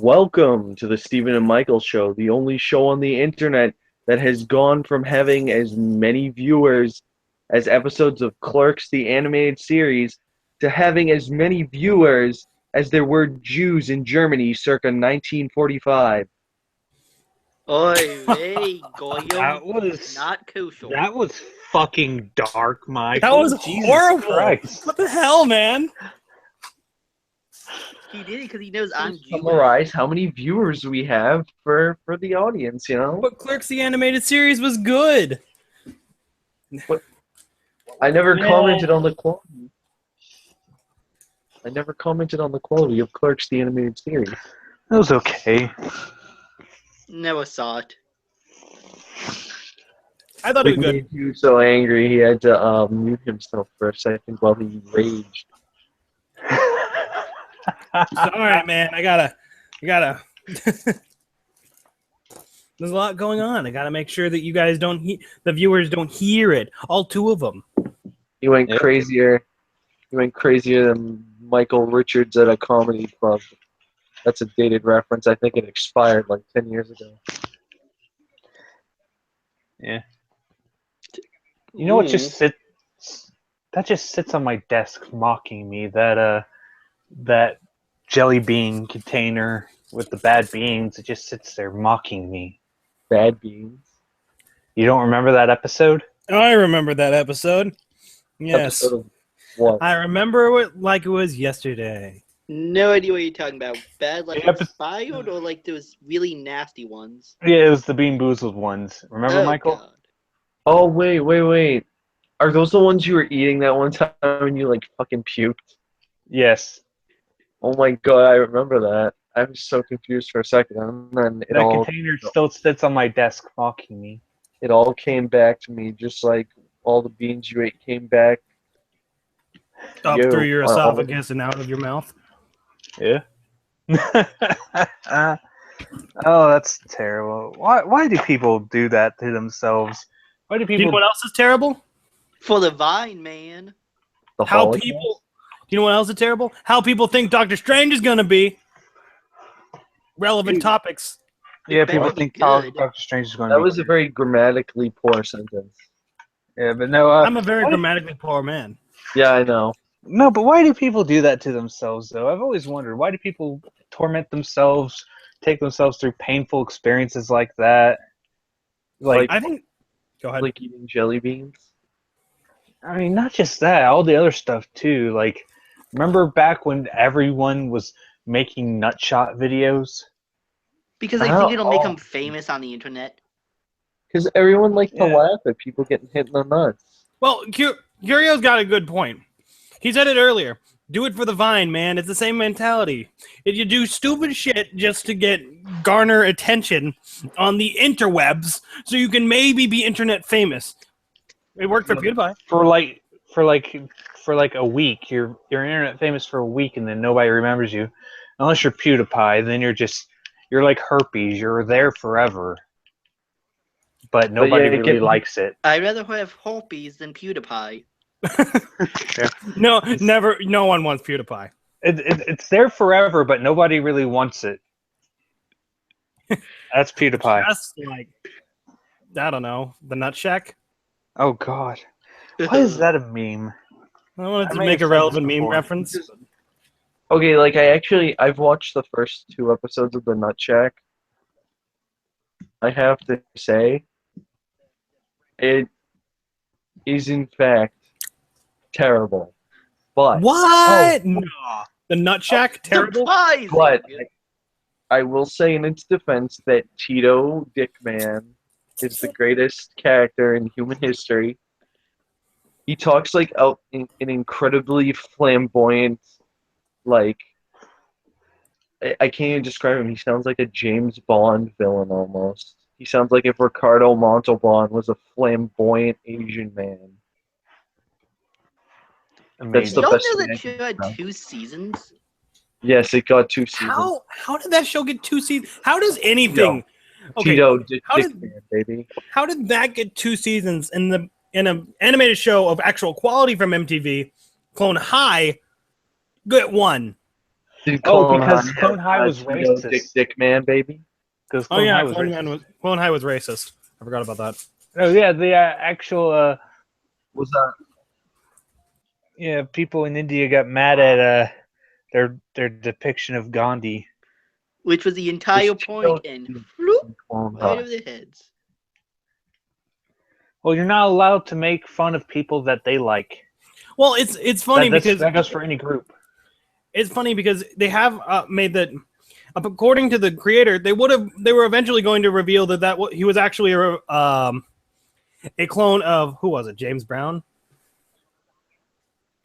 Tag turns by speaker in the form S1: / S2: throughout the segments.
S1: Welcome to the Stephen and Michael Show, the only show on the internet that has gone from having as many viewers as episodes of Clerks, the animated series, to having as many viewers as there were Jews in Germany circa 1945.
S2: Oy vey, Goyim,
S3: That was
S2: not kosher.
S3: that was fucking dark, Michael.
S4: That was
S3: Jesus
S4: horrible.
S3: Christ.
S4: What the hell, man?
S2: He did it because he knows I'm Jewish.
S1: Summarize how many viewers we have for the audience, you know?
S4: But Clerks the animated series was good.
S1: I never commented on the quality. I never commented on the quality of Clerks, the animated series.
S3: It was okay.
S2: Never saw it.
S4: I thought it was
S1: It
S4: good.
S1: made you so angry he had to mute himself for a second while he raged.
S4: All right, man. I gotta. There's a lot going on. I gotta make sure that you guys the viewers don't hear it. All two of them.
S1: He went
S3: Yep.
S1: crazier. He went crazier than Michael Richards at a comedy club. That's a dated reference. I think it expired like 10 years ago.
S3: Yeah. You know what just sits on my desk mocking me, that jelly bean container with the bad beans. It just sits there mocking me.
S1: Bad beans.
S3: You don't remember that episode?
S4: I remember that episode. Yes,
S1: Episode of what?
S4: I remember it like it was yesterday.
S2: No idea what you're talking about. Bad like
S3: Yeah, but-
S2: expired or like those really nasty ones?
S3: Yeah, it was the Bean Boozled ones. Remember,
S2: Oh,
S3: Michael?
S2: God.
S1: Oh, wait. Are those the ones you were eating that one time and you like fucking puked?
S3: Yes.
S1: Oh my god, I remember that. I was so confused for a second, and then
S3: That container still sits on my desk mocking me.
S1: it all came back to me, just like all the beans you ate came back.
S4: Up
S1: You
S4: through your
S1: are all-
S4: esophagus and out of your mouth.
S3: Yeah. Oh, that's terrible. Why do people do that to themselves? Why do
S4: Do you
S3: people?
S4: know what else is terrible?
S2: For the vine, man.
S1: The
S4: How
S1: Holocaust?
S4: people. Do you know what else is terrible? How people think Doctor Strange is gonna be. Relevant topics.
S3: Yeah,
S2: better
S3: people
S2: be
S3: think
S2: good.
S3: Doctor Strange is going to
S1: That
S3: be.
S1: was a very grammatically poor sentence.
S3: Yeah, but no.
S4: I'm a very grammatically poor man.
S1: Yeah, I know.
S3: No, but why do people do that to themselves, though? I've always wondered, why do people torment themselves, take themselves through painful experiences like that? Like,
S4: I think. Go ahead.
S1: Like eating jelly beans.
S3: I mean, not just that, all the other stuff too. Like, remember back when everyone was making nutshot videos?
S2: Because I
S1: How-
S2: think it'll make
S1: oh.
S2: him famous on the internet.
S1: Because everyone likes to
S3: Yeah.
S1: laugh at people getting hit in the nuts.
S4: Well, Curio's got a good point. He said it earlier. Do it for the vine, man. It's the same mentality. If you do stupid shit just to garner attention on the interwebs, so you can maybe be internet famous. It worked for PewDiePie.
S3: For like a week, you're internet famous for a week, and then nobody remembers you, unless you're PewDiePie. Then you're like herpes. You're there forever, but nobody
S1: yeah,
S3: really likes it.
S2: I'd rather have herpes than PewDiePie.
S4: No, never. No one wants PewDiePie.
S3: It's there forever, but nobody really wants it. That's PewDiePie.
S4: That's like, I don't know, the Nut Shack.
S3: Oh God, why is that a meme?
S4: I wanted
S3: I
S4: to
S3: may
S4: make a
S3: have said
S4: relevant
S3: this
S4: meme
S3: before.
S4: reference.
S1: Okay, like I've watched the first 2 episodes of The Nut Shack. I have to say, it is in fact terrible. But
S4: What? No. The Nut Shack? Terrible?
S2: Surprising.
S1: But I will say in its defense that Tito Dickman is the greatest character in human history. He talks like out in an incredibly flamboyant, like I can't even describe him. He sounds like a James Bond villain almost. He sounds like if Ricardo Montalban was a flamboyant Asian man. That's
S2: Did
S1: the
S2: y'all
S1: best
S2: know
S1: thing I
S2: that show
S1: can
S2: had
S1: know.
S2: 2 seasons?
S1: Yes, it got 2 seasons.
S4: How did that show get 2 seasons? How does anything? Okay,
S1: Tito
S4: how did-
S1: Dickman, baby.
S4: how did that get 2 seasons in an animated show of actual quality from MTV? Clone High, get 1.
S1: Dude,
S3: Oh, because
S1: High
S3: Clone High
S1: had
S3: was
S1: Cheeto
S3: racist.
S1: Dick Man, baby.
S3: Because
S4: Oh
S3: Clone
S4: yeah,
S3: High was racist.
S4: Clone High was racist. I forgot about that.
S3: Oh yeah, the actual
S1: Was that?
S3: people in India got mad at their depiction of Gandhi.
S2: Which was the entire
S1: Was
S2: point,
S1: Cheeto
S2: and
S1: in
S2: floop,
S1: Clone
S2: right
S1: High?
S2: over their heads.
S3: Well, you're not allowed to make fun of people that they like.
S4: Well, it's funny because
S3: that goes for any group.
S4: it's funny because they have made that. According to the creator, they were eventually going to reveal that he was actually a clone of, who was it? James Brown?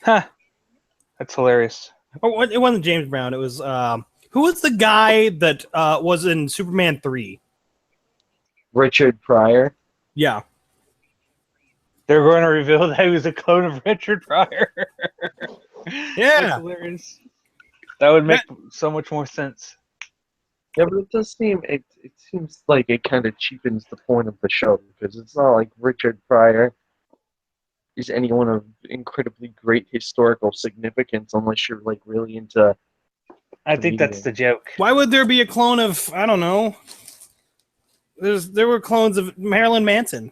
S3: Huh. That's hilarious.
S4: Or it wasn't James Brown. It was who was the guy that was in Superman 3?
S1: Richard Pryor.
S4: Yeah.
S3: They're going to reveal that he was a clone of Richard Pryor.
S4: Yeah.
S3: That's hilarious. That would make so much more sense.
S1: Yeah, but it does seem it seems like it kind of cheapens the point of the show because it's not like Richard Pryor is anyone of incredibly great historical significance unless you're like really into.
S3: I think that's the joke.
S4: Why would there be a clone of, I don't know. There were clones of Marilyn Manson.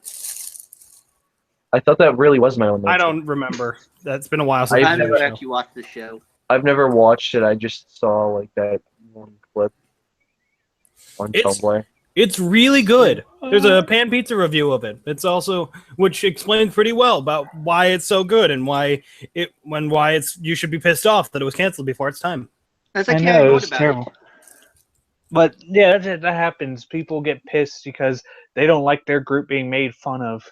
S1: I thought that really was my own.
S4: I don't remember. That's been a while since
S1: I've
S2: I've
S4: seen
S2: never
S4: the show.
S2: actually watched the show.
S1: I've never watched it. I just saw like that one clip on Tumblr.
S4: It's really good. There's a Pan Pizza review of it. It's also, which explains pretty well about why it's so good and why you should be pissed off that it was canceled before its time.
S2: That's
S3: I
S2: like
S3: know, it was
S2: about
S3: terrible. But yeah, that happens. People get pissed because they don't like their group being made fun of.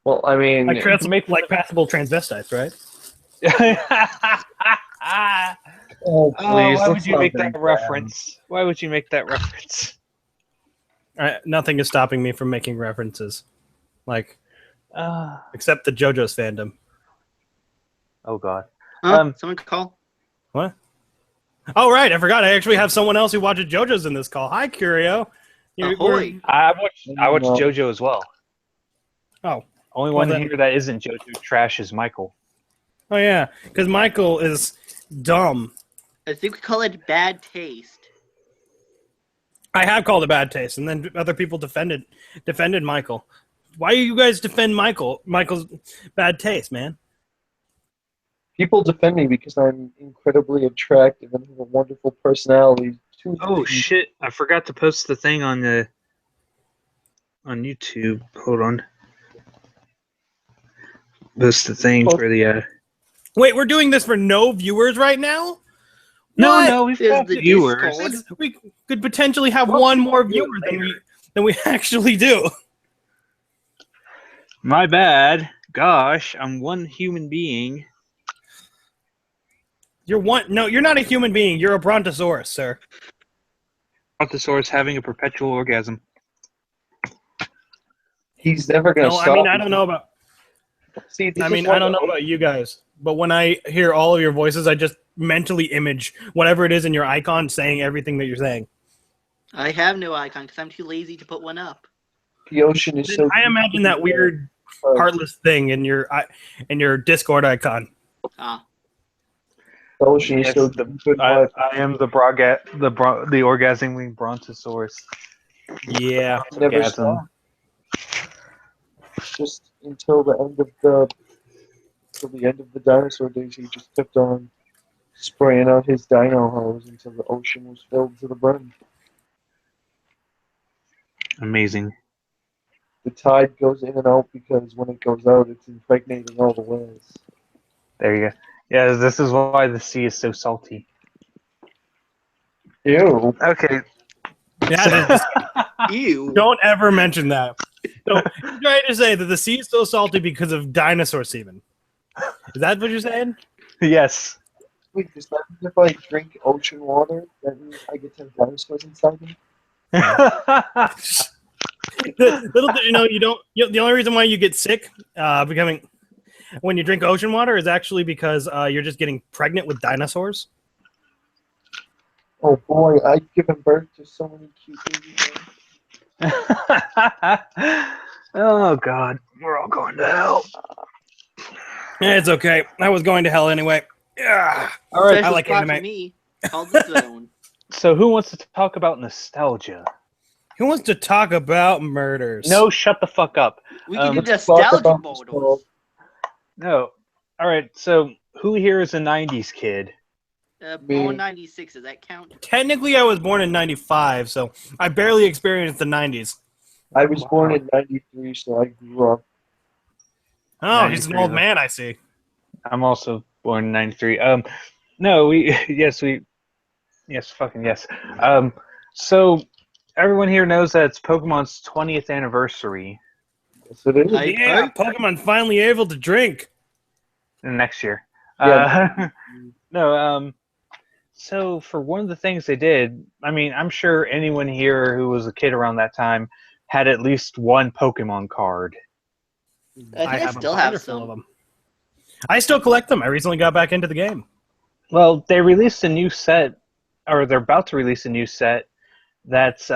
S1: Well, I mean,
S4: Like passable transvestites, right?
S1: oh, please,
S3: why
S1: let's
S3: would you
S1: not
S3: make
S1: bring
S3: that reference? Why would you make that reference?
S4: Nothing is stopping me from making references, like
S3: Uh,
S4: except the JoJo's fandom.
S3: oh God.
S2: Huh? Someone call?
S4: What? Oh right, I forgot. I actually have someone else who watches JoJo's in this call. Hi, Curio.
S2: Ahoy.
S3: I watched
S1: No.
S3: JoJo as well.
S4: Oh.
S3: Only
S4: Well,
S3: one
S4: then-
S3: here that isn't JoJo trash is Michael.
S4: Oh yeah, because Michael is dumb.
S2: I think we call it bad taste.
S4: I have called it bad taste, and then other people defended Michael. Why do you guys defend Michael? Michael's bad taste, man.
S1: people defend me because I'm incredibly attractive and have a wonderful personality.
S3: Oh shit! I forgot to post the thing on YouTube. Hold on. Post the thing for the.
S4: Wait, we're doing this for no viewers right now?
S3: No,
S4: What?
S3: no, we've
S2: There's
S3: got
S2: the
S3: viewers.
S2: Discord.
S4: We could potentially have one more viewer than we actually do.
S3: My bad. Gosh, I'm one human being.
S4: You're not a human being. You're a brontosaurus, sir.
S3: Brontosaurus having a perpetual orgasm.
S1: He's never gonna
S4: No,
S1: stop.
S4: I mean I don't know about
S1: See, this
S4: I
S1: is
S4: mean
S1: why
S4: I don't know about you guys, but when I hear all of your voices, I just mentally image whatever it is in your icon saying everything that you're saying.
S2: I have no icon because I'm too lazy to put one up.
S1: the ocean is so.
S4: I imagine that weird heartless thing in your Discord icon.
S2: Ah,
S1: The ocean is
S3: Yes,
S1: so.
S3: I am the orgasming brontosaurus.
S4: Yeah.
S1: Never
S3: Orgasm.
S1: stop. Just until the end of the dinosaur days, he just kept on spraying out his dino hose until the ocean was filled to the brim.
S3: Amazing.
S1: The tide goes in and out because when it goes out, it's impregnating all the whales.
S3: There you go. Yeah, this is why the sea is so salty.
S1: Ew.
S3: Okay.
S4: Yeah,
S2: ew.
S4: don't ever mention that. So, you're trying to say that the sea is so salty because of dinosaur semen. Is that what you're saying?
S3: Yes.
S1: Wait, does that mean if I drink ocean water, that means I get to have dinosaurs inside me?
S4: Little did you know, the only reason why you get sick when you drink ocean water is actually because you're just getting pregnant with dinosaurs.
S1: Oh boy, I've given birth to so many cute babies.
S3: Oh God, we're all going to hell.
S4: It's okay. I was going to hell anyway. Yeah.
S3: All right.
S2: Special
S4: I like
S2: spot
S4: anime.
S2: for me called the Throne.
S3: So who wants to talk about nostalgia?
S4: Who wants to talk about murders?
S3: No, shut the fuck up.
S2: We can do
S1: Let's talk
S2: nostalgia
S1: about this
S2: models.
S3: No. All right. So who here is a '90s kid?
S2: Born 96, does that count?
S4: Technically, I was born in 95, so I barely experienced the 90s.
S1: I was born in '93, so I grew up.
S4: Oh, he's an
S3: 93,
S4: old man, I see.
S3: I'm also born in '93. No, we yes, fucking yes. So everyone here knows that it's Pokemon's 20th anniversary
S1: Yes, it is.
S2: I've
S4: Yeah,
S2: heard.
S4: Pokemon finally able to drink.
S3: next year.
S1: Yeah.
S3: No, so for one of the things they did, I mean, I'm sure anyone here who was a kid around that time had at least one Pokemon card.
S2: I think I
S4: have
S2: still
S4: a
S2: have
S4: binder full of
S2: some.
S4: them. I still collect them. I recently got back into the game.
S3: Well, they released a new set, or they're about to release a new set that's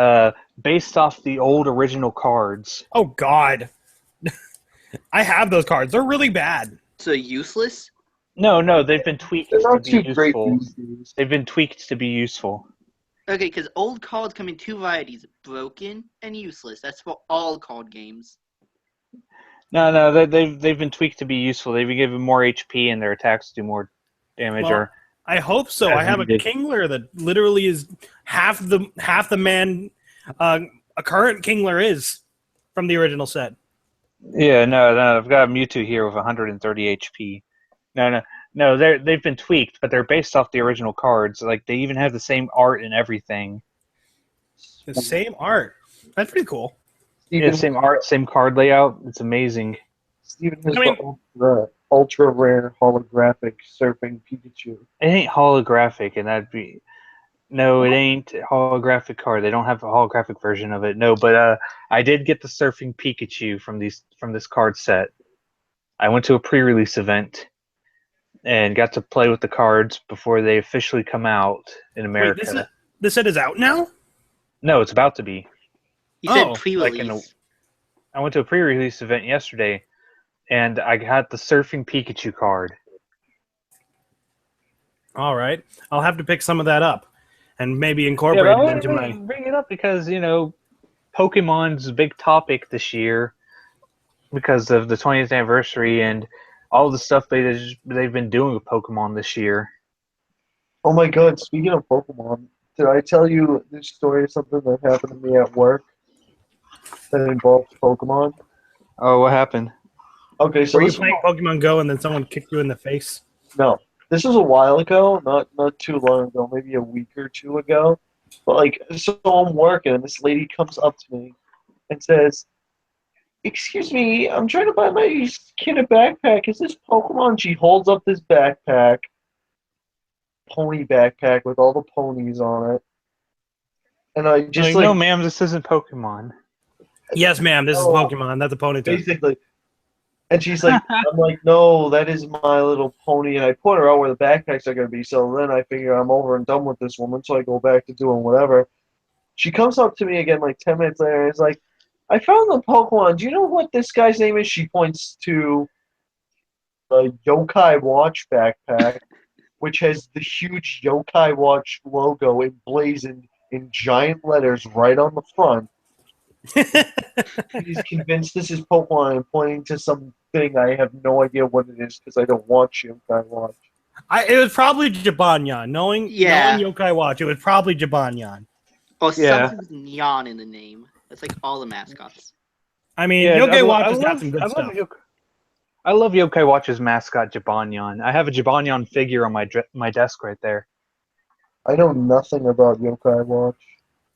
S3: based off the old original cards.
S4: Oh, God. I have those cards. They're really bad.
S2: So useless?
S3: No, they've been tweaked
S1: They're
S3: to
S1: not
S3: be
S1: too great
S3: useful.
S1: these days.
S3: They've been tweaked to be useful.
S2: Okay, because old cards come in two varieties, broken and useless. That's for all card games.
S3: No, they've been tweaked to be useful. They've been given more HP and their attacks do more damage.
S4: Well,
S3: Or
S4: I hope so.
S3: As
S4: I have a
S3: needed.
S4: Kingler that literally is half the man a current Kingler is from the original set.
S3: yeah, no, I've got a Mewtwo here with 130 HP. No, they've been tweaked, but they're based off the original cards. Like they even have the same art and everything.
S4: The same art. That's pretty cool.
S3: Yeah, same art, same card layout. It's amazing.
S1: Steven has
S4: I mean-
S1: the ultra rare holographic surfing Pikachu.
S3: It ain't holographic, and that'd be no, it ain't holographic card. They don't have a holographic version of it. No, but I did get the surfing Pikachu from this card set. I went to a pre-release event and got to play with the cards before they officially come out in America.
S4: Wait, this set is out now?
S3: No, it's about to be.
S2: He
S4: Oh,
S2: said
S3: like
S2: pre-release.
S3: I went to a pre-release event yesterday, and I got the surfing Pikachu card.
S4: All right. I'll have to pick some of that up and maybe
S3: Yeah,
S4: incorporate
S3: but I
S4: it
S3: wanted
S4: into
S3: to
S4: my...
S3: bring it up because Pokemon's a big topic this year because of the 20th anniversary and all the stuff they've been doing with Pokemon this year.
S1: Oh my god, speaking of Pokemon, did I tell you this story of something that happened to me at work that involved Pokemon?
S3: Oh, what happened?
S1: Okay, so
S4: Were you
S1: this
S4: playing Pokemon Go and then someone kicked you in the face?
S1: no. This was a while ago, not too long ago, maybe a week or two ago. But so I'm working and this lady comes up to me and says, "Excuse me, I'm trying to buy my kid a backpack. Is this Pokemon?" She holds up this backpack, pony backpack with all the ponies on it. And I just
S3: no, ma'am, this isn't Pokemon.
S4: Yes, ma'am. This is
S1: Oh.
S4: Pokemon. That's a ponytail.
S1: basically. And she's like, I'm like, no, that is my little pony. And I point her out where the backpacks are going to be. So then I figure I'm over and done with this woman. So I go back to doing whatever. She comes up to me again like 10 minutes later and is like, I found the Pokemon. Do you know what this guy's name is? She points to a Yokai Watch backpack, which has the huge Yokai Watch logo emblazoned in giant letters right on the front. He's convinced this is Pokemon and pointing to something I have no idea what it is because I don't watch Yokai Watch.
S4: It was probably Jibanyan. Knowing Yokai Watch, it was probably Jibanyan.
S2: Or
S3: Yeah.
S2: something with neon in the name. That's like all the mascots.
S4: I mean,
S3: Yeah,
S4: Yokai
S3: I
S4: Watch has
S3: love-
S4: got some good
S3: I love
S4: stuff.
S3: I love Yokai Watch's mascot, Jibanyan. I have a Jibanyan figure on my desk right there.
S1: I know nothing about Yokai Watch.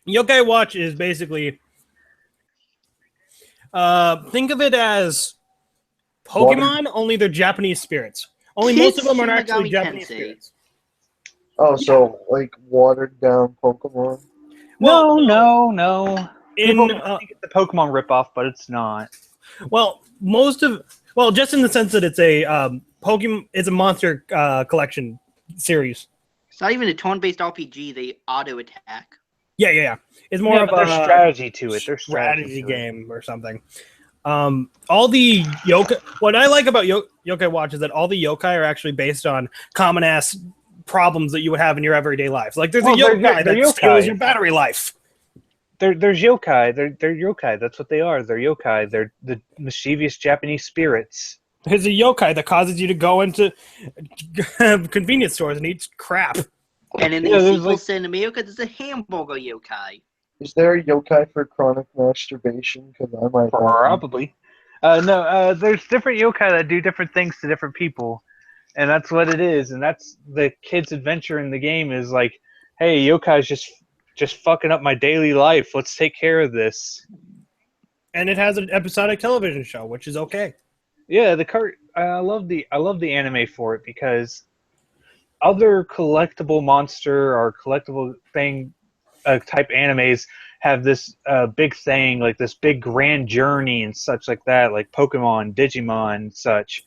S4: Yokai Watch is basically think of it as Pokemon, only they're Japanese spirits. Only most of them are
S2: Kids
S4: actually
S2: Shin Megami
S4: Japanese
S2: Tensei.
S4: spirits.
S1: Oh, so like watered down Pokemon.
S4: Well,
S3: No.
S4: In
S3: People think it's a Pokemon ripoff, but it's not.
S4: just in the sense that it's a Pokemon, it's a monster collection series.
S2: It's not even a turn-based RPG. They auto-attack.
S4: Yeah. It's more of
S3: There's
S4: a
S3: strategy to it. There's
S4: strategy
S3: to it.
S4: game or something. All the yokai. What I like about Yokai Watch is that all the yokai are actually based on common ass problems that you would have in your everyday life. Like there's a yokai that steals your battery life.
S3: There's yokai. They're yokai. That's what they are. They're yokai. They're the mischievous Japanese spirits.
S4: There's a yokai that causes you to go into convenience stores and eat crap.
S2: And in the sequel to America, there's a hamburger yokai.
S1: Is there a yokai for chronic masturbation? Because I might
S3: probably. No, there's different yokai that do different things to different people, and that's what it is. And that's the kid's adventure in the game is like, hey, yokai's just fucking up my daily life. Let's take care of this.
S4: And it has an episodic television show, which is okay.
S3: Yeah, I love the anime for it because other collectible monster or collectible thing type animes have this big thing, like this big grand journey and such like that, like Pokemon, Digimon, and such.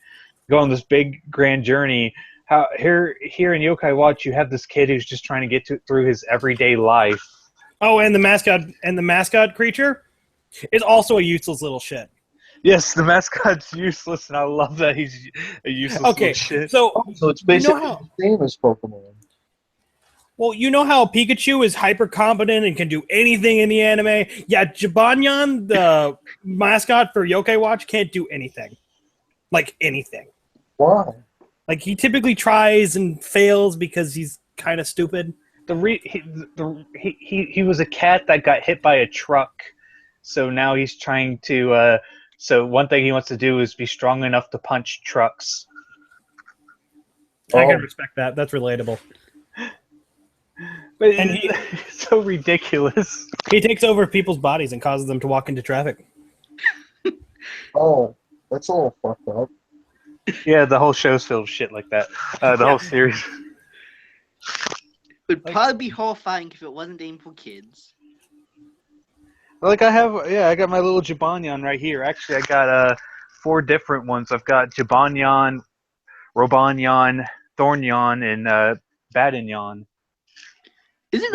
S3: Go on this big grand journey. How here in Yokai Watch, you have this kid who's just trying to get through his everyday life.
S4: Oh, and the mascot creature is also a useless little shit.
S3: Yes, the mascot's useless, and I love that he's a useless little shit.
S1: So it's basically the same as Pokemon.
S4: Well, you know how Pikachu is hyper competent and can do anything in the anime? Yeah, Jibanyan, the mascot for Yokai Watch, can't do anything. Like, anything.
S1: Why?
S4: Like, he typically tries and fails because he's kind of stupid.
S3: He was a cat that got hit by a truck, so now he's trying to... so one thing he wants to do is be strong enough to punch trucks.
S4: I can respect that. That's relatable.
S3: But he's so ridiculous.
S4: He takes over people's bodies and causes them to walk into traffic.
S1: Oh, that's a little fucked up.
S3: Yeah, the whole show's filled with shit like that. The whole series.
S2: It would probably be horrifying if it wasn't aimed for kids.
S3: Like I got my little Jibanyan right here. Actually, I got 4 different ones. I've got Jibanyan, Robanyan, Thornyan, and Badinyan.
S2: Isn't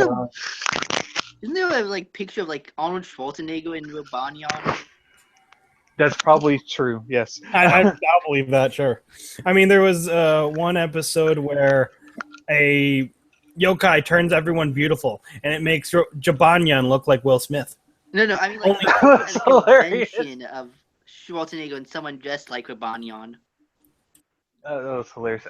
S2: there a like picture of like Arnold Schwarzenegger in Robanyan?
S3: That's probably true. Yes,
S4: I'll believe that. Sure. I mean, there was one episode where a yokai turns everyone beautiful, and it makes Jibanyan look like Will Smith.
S2: No, I mean like
S3: That's
S2: a
S3: hilarious.
S2: convention of Schwarzenegger and someone dressed like Robanyan.
S3: That was hilarious.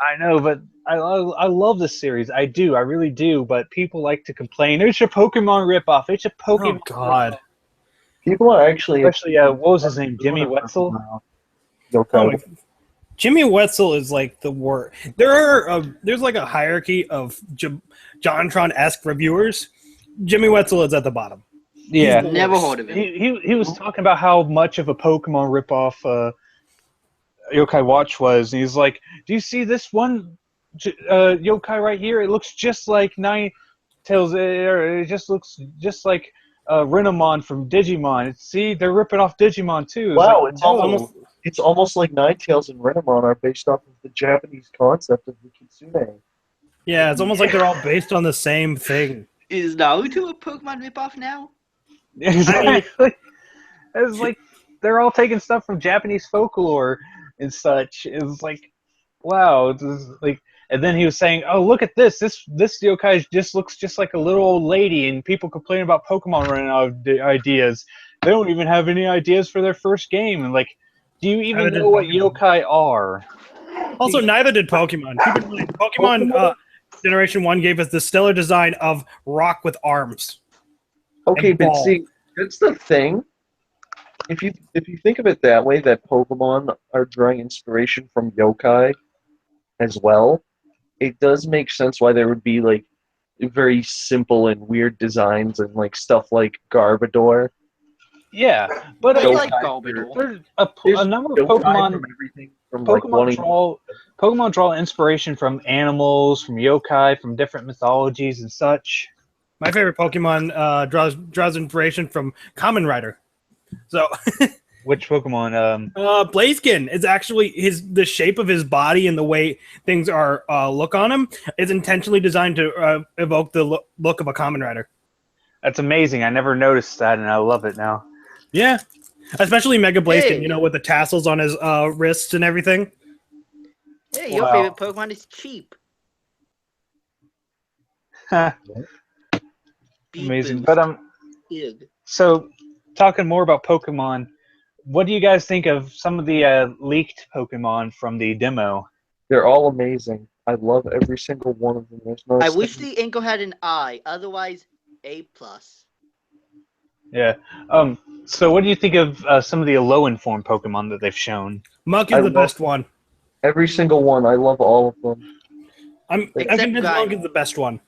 S3: I know, but I love this series. I do. I really do. But people like to complain. It's a Pokemon ripoff. It's a Pokemon.
S4: Oh God.
S1: People are actually...
S3: Especially, what was his name? Jimmy Wetzel?
S1: Yokai.
S4: Jimmy Wetzel is like the worst. There's like a hierarchy of JonTron-esque reviewers. Jimmy Wetzel is at the bottom.
S3: Yeah.
S2: Never heard of him.
S3: He was talking about how much of a Pokemon ripoff Yokai Watch was, and he's like, "Do you see this one yokai right here? It looks just like Ninetales. It just looks just like Renamon from Digimon. See, they're ripping off Digimon too."
S1: Wow,
S3: it's like,
S1: it's almost like Ninetales and Renamon are based off of the Japanese concept of the Kitsune.
S4: Yeah, it's almost like they're all based on the same thing.
S2: Is Naruto a Pokemon ripoff now?
S3: Exactly. It's like they're all taking stuff from Japanese folklore and such. It's like, wow. It's like, and then he was saying, "Oh, look at this! This yokai just looks just like a little old lady." And people complain about Pokemon running out of ideas. They don't even have any ideas for their first game. And like, do you even know what yokai are?
S4: Also, neither did Pokemon. Keep in mind, Pokemon Generation 1 gave us the stellar design of rock with arms.
S1: Okay,
S4: And
S1: but
S4: ball.
S1: see, that's the thing. If you think of it that way, that Pokemon are drawing inspiration from yokai as well, it does make sense why there would be like very simple and weird designs and like stuff like Garbodor.
S3: Yeah, but
S2: I
S1: Yokai
S2: like Garbodor.
S3: there's
S1: There's
S3: a number of
S1: yokai
S3: Pokemon.
S1: from everything from like
S3: Pokemon draw inspiration from animals, from yokai, from different mythologies and such.
S4: My favorite Pokemon draws inspiration from Kamen Rider. So,
S3: Which Pokemon?
S4: Blaziken is actually the shape of his body and the way things are look on him is intentionally designed to evoke the look of a Kamen Rider.
S3: That's amazing. I never noticed that, and I love it now.
S4: Yeah, especially Mega Blaziken,
S2: Hey.
S4: with the tassels on his wrists and everything.
S2: Hey, your
S3: Wow.
S2: favorite Pokemon is cheap. Beat
S3: Amazing.
S2: boost.
S3: But
S2: Ugh.
S3: so talking more about Pokemon, what do you guys think of some of the leaked Pokemon from the demo?
S1: They're all amazing. I love every single one of them. There's no
S2: I wish
S1: exception.
S2: the Inkle had an eye. Otherwise, A+.
S3: Yeah. So what do you think of some of the Alolan form Pokemon that they've shown?
S4: Muck is
S1: I
S4: the
S1: love-
S4: best one.
S1: Every single one. I love all of them.
S4: I'm
S2: Except
S4: convinced Muck
S2: Guy.
S4: is the best one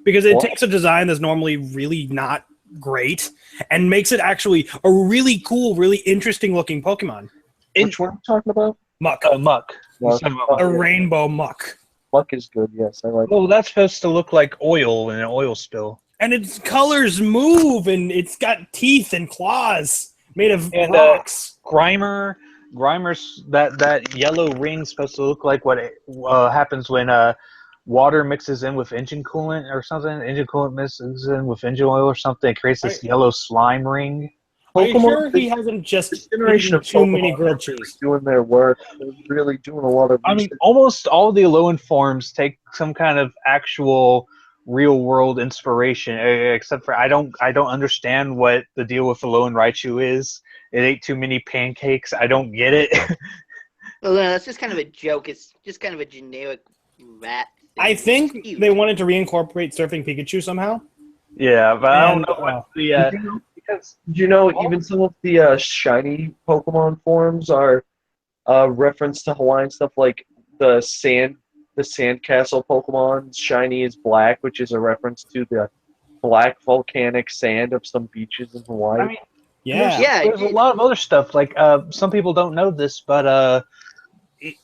S4: because it
S1: What?
S4: takes a design that's normally really not great and makes it actually a really cool, really interesting looking Pokemon.
S1: Which one are you talking about?
S4: Muck,
S3: Muck.
S1: No,
S3: He's talking about
S4: a
S3: Muck.
S4: rainbow Muck,
S1: Muck is good. Yes, I like.
S3: Well, that's supposed to look like oil in an oil spill.
S4: and its colors move and it's got teeth and claws made of
S3: And,
S4: rocks.
S3: Grimer's that yellow ring's supposed to look like what happens when water mixes in with engine coolant or something. Engine coolant mixes in with engine oil or something. It creates this yellow slime ring.
S4: Are you
S1: Pokemon-
S4: sure he hasn't just
S1: This generation
S4: eaten
S1: of
S4: too many
S1: Pokemon
S4: grilled
S1: are really
S4: cheese?
S1: doing their work. They're really doing a lot of.
S3: I mean,
S1: research.
S3: almost all the Alolan forms take some kind of actual real world inspiration, except for I don't understand what the deal with Alolan Raichu is. It ate too many pancakes. I don't get it.
S2: Well, no, that's just kind of a joke. It's just kind of a generic rat thing.
S4: I think
S2: It's cute.
S4: they wanted to reincorporate Surfing Pikachu somehow.
S3: Yeah, but I don't
S4: And,
S3: know what the
S1: Did you know-
S3: because
S1: Did you know even some of the shiny Pokemon forms are reference to Hawaiian stuff, like the sandcastle Pokemon shiny is black, which is a reference to the black volcanic sand of some beaches in Hawaii.
S3: I mean,
S4: Yeah.
S2: Yeah,
S3: there's a lot of other stuff. Like some people don't know this, but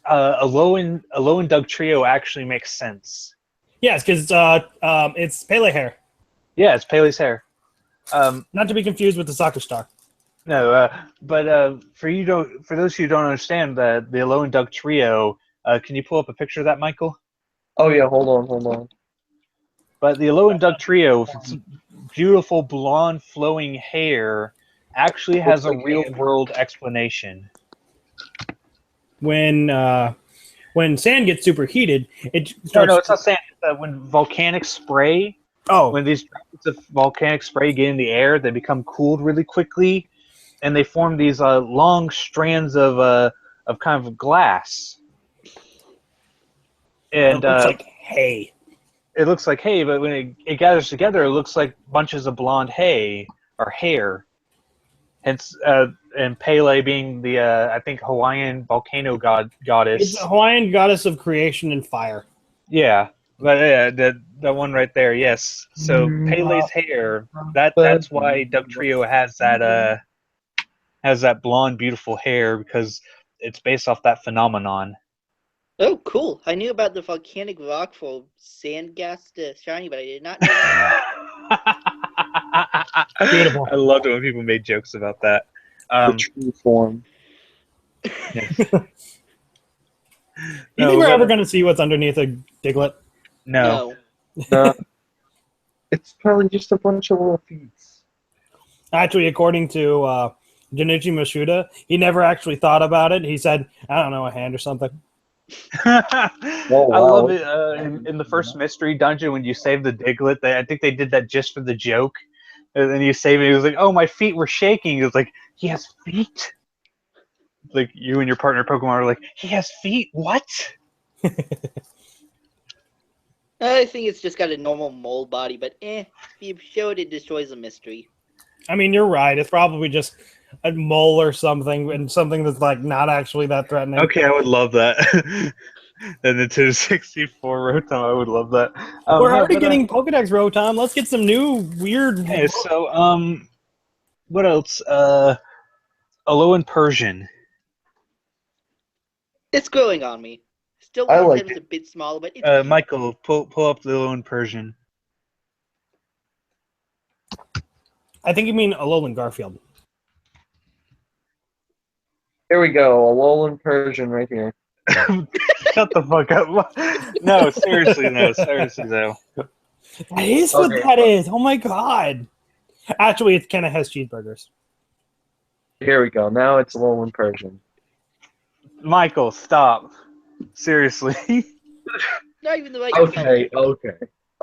S3: Alolan Doug Trio actually makes sense.
S4: Yes, because it's Pele hair,
S3: Yeah, it's Paley's hair.
S4: not to be confused with the soccer star.
S3: No, but for those who don't understand the Alolan Doug Trio, can you pull up a picture of that, Michael?
S1: Oh yeah, hold on.
S3: But the Alolan Doug Trio, with its beautiful blonde flowing hair, actually has a
S1: Looks like
S3: real
S1: Andy.
S3: world explanation.
S4: When sand gets superheated, it
S3: No,
S4: starts.
S3: no, it's not sand. When volcanic spray,
S4: Oh,
S3: when these droplets of volcanic spray get in the air, they become cooled really quickly, and they form these long strands of kind of glass.
S4: it
S3: And
S4: looks like hay.
S3: it looks like hay, but when it gathers together, it looks like bunches of blonde hay or hair. Hence, and Pele being the I think Hawaiian volcano goddess.
S4: It's a Hawaiian goddess of creation and fire.
S3: Yeah, but yeah, the one right there. Yes. So Pele's hair. That's why Doug Trio has that blonde, beautiful hair, because it's based off that phenomenon.
S2: Oh, cool. I knew about the volcanic rock for sand gas to shiny, but I did not know that.
S4: Beautiful.
S3: I loved it when people made jokes about that.
S1: The true form.
S4: You
S3: No,
S4: think we're
S3: but-
S4: ever going to see what's underneath a Diglett?
S3: No.
S1: It's probably just a bunch of little feeds.
S4: Actually, according to Junichi Masuda, he never actually thought about it. He said, I don't know, a hand or something.
S3: I
S1: wow.
S3: love it in the first mystery dungeon when you save the Diglett. I think they did that just for the joke. And then you save it. He was like, "Oh, my feet were shaking." It was like, "He has feet." Like you and your partner Pokemon are like, "He has feet." What?
S2: I think it's just got a normal mole body, but if you show it, it destroys the mystery.
S4: I mean, you're right. It's probably just a mole or something, and something that's like not actually that threatening.
S3: Okay, I would love that. The Nintendo 64 Rotom, I would love that.
S4: We're already getting Pokedex Rotom. Let's get some new weird.
S3: Okay, so what else? Alolan Persian.
S2: It's growing on me. Still
S1: I
S2: wish
S1: like
S2: it was a bit smaller, but it's cute.
S3: Michael, pull up the Alolan Persian.
S4: I think you mean Alolan Garfield.
S1: Here we go, a Alolan Persian right here.
S3: Shut the fuck up. No, seriously though. Seriously though.
S4: That is what
S1: Okay.
S4: that is. Oh my god. Actually, it kind of has cheeseburgers.
S1: Here we go. Now it's Alolan Persian.
S3: Michael, stop. Seriously.
S2: Not even the right
S1: Okay,
S2: color.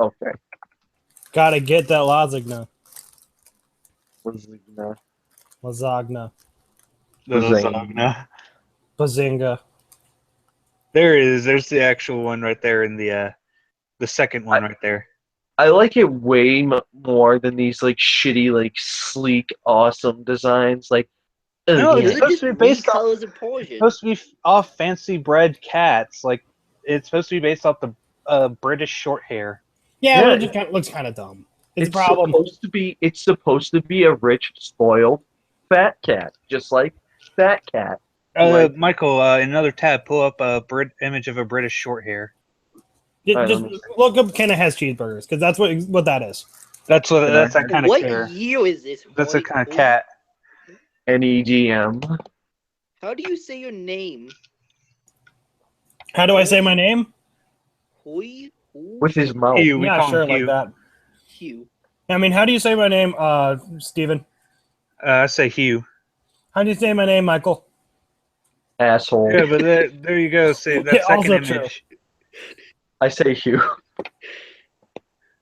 S1: okay.
S4: Gotta get that lasagna.
S1: Lasagna.
S4: Lasagna.
S3: The
S1: Lasagna.
S3: lasagna.
S4: Bazinga.
S3: There it is. There's the actual one right there in the second one right there.
S1: I like it way more than these like shitty, like sleek, awesome designs. Like,
S3: No,
S1: yeah.
S3: it's supposed to be based off.
S2: colors of Persian.
S3: It's supposed to be off fancy bred cats. Like it's supposed to be based off the British short hair.
S4: Yeah,
S1: Yeah,
S4: but it just looks kind of dumb. It's a problem.
S1: It's supposed to be a rich, spoiled, fat cat, just like Fat Cat. Like-
S3: Michael, in another tab, pull up a image of a British short hair.
S4: Just look up Kenna has cheeseburgers because that's what that is.
S3: That's that kind of
S2: What
S3: hair.
S2: year is this?
S3: That's a
S2: Hoy?
S3: kind of cat.
S1: NEGM.
S2: How do you say your name?
S4: How do I say my name?
S2: Hoy?
S1: With his mouth.
S3: Hugh, we
S4: Yeah,
S3: call
S4: sure,
S3: him
S4: like
S3: Hugh.
S4: that.
S2: Hugh.
S4: I mean, how do you say my name, Steven?
S3: I say Hugh.
S4: How do you say my name, Michael?
S1: Asshole.
S3: Yeah, but there you go. See that
S4: Yeah,
S3: second
S4: also
S3: image.
S1: I say Hugh.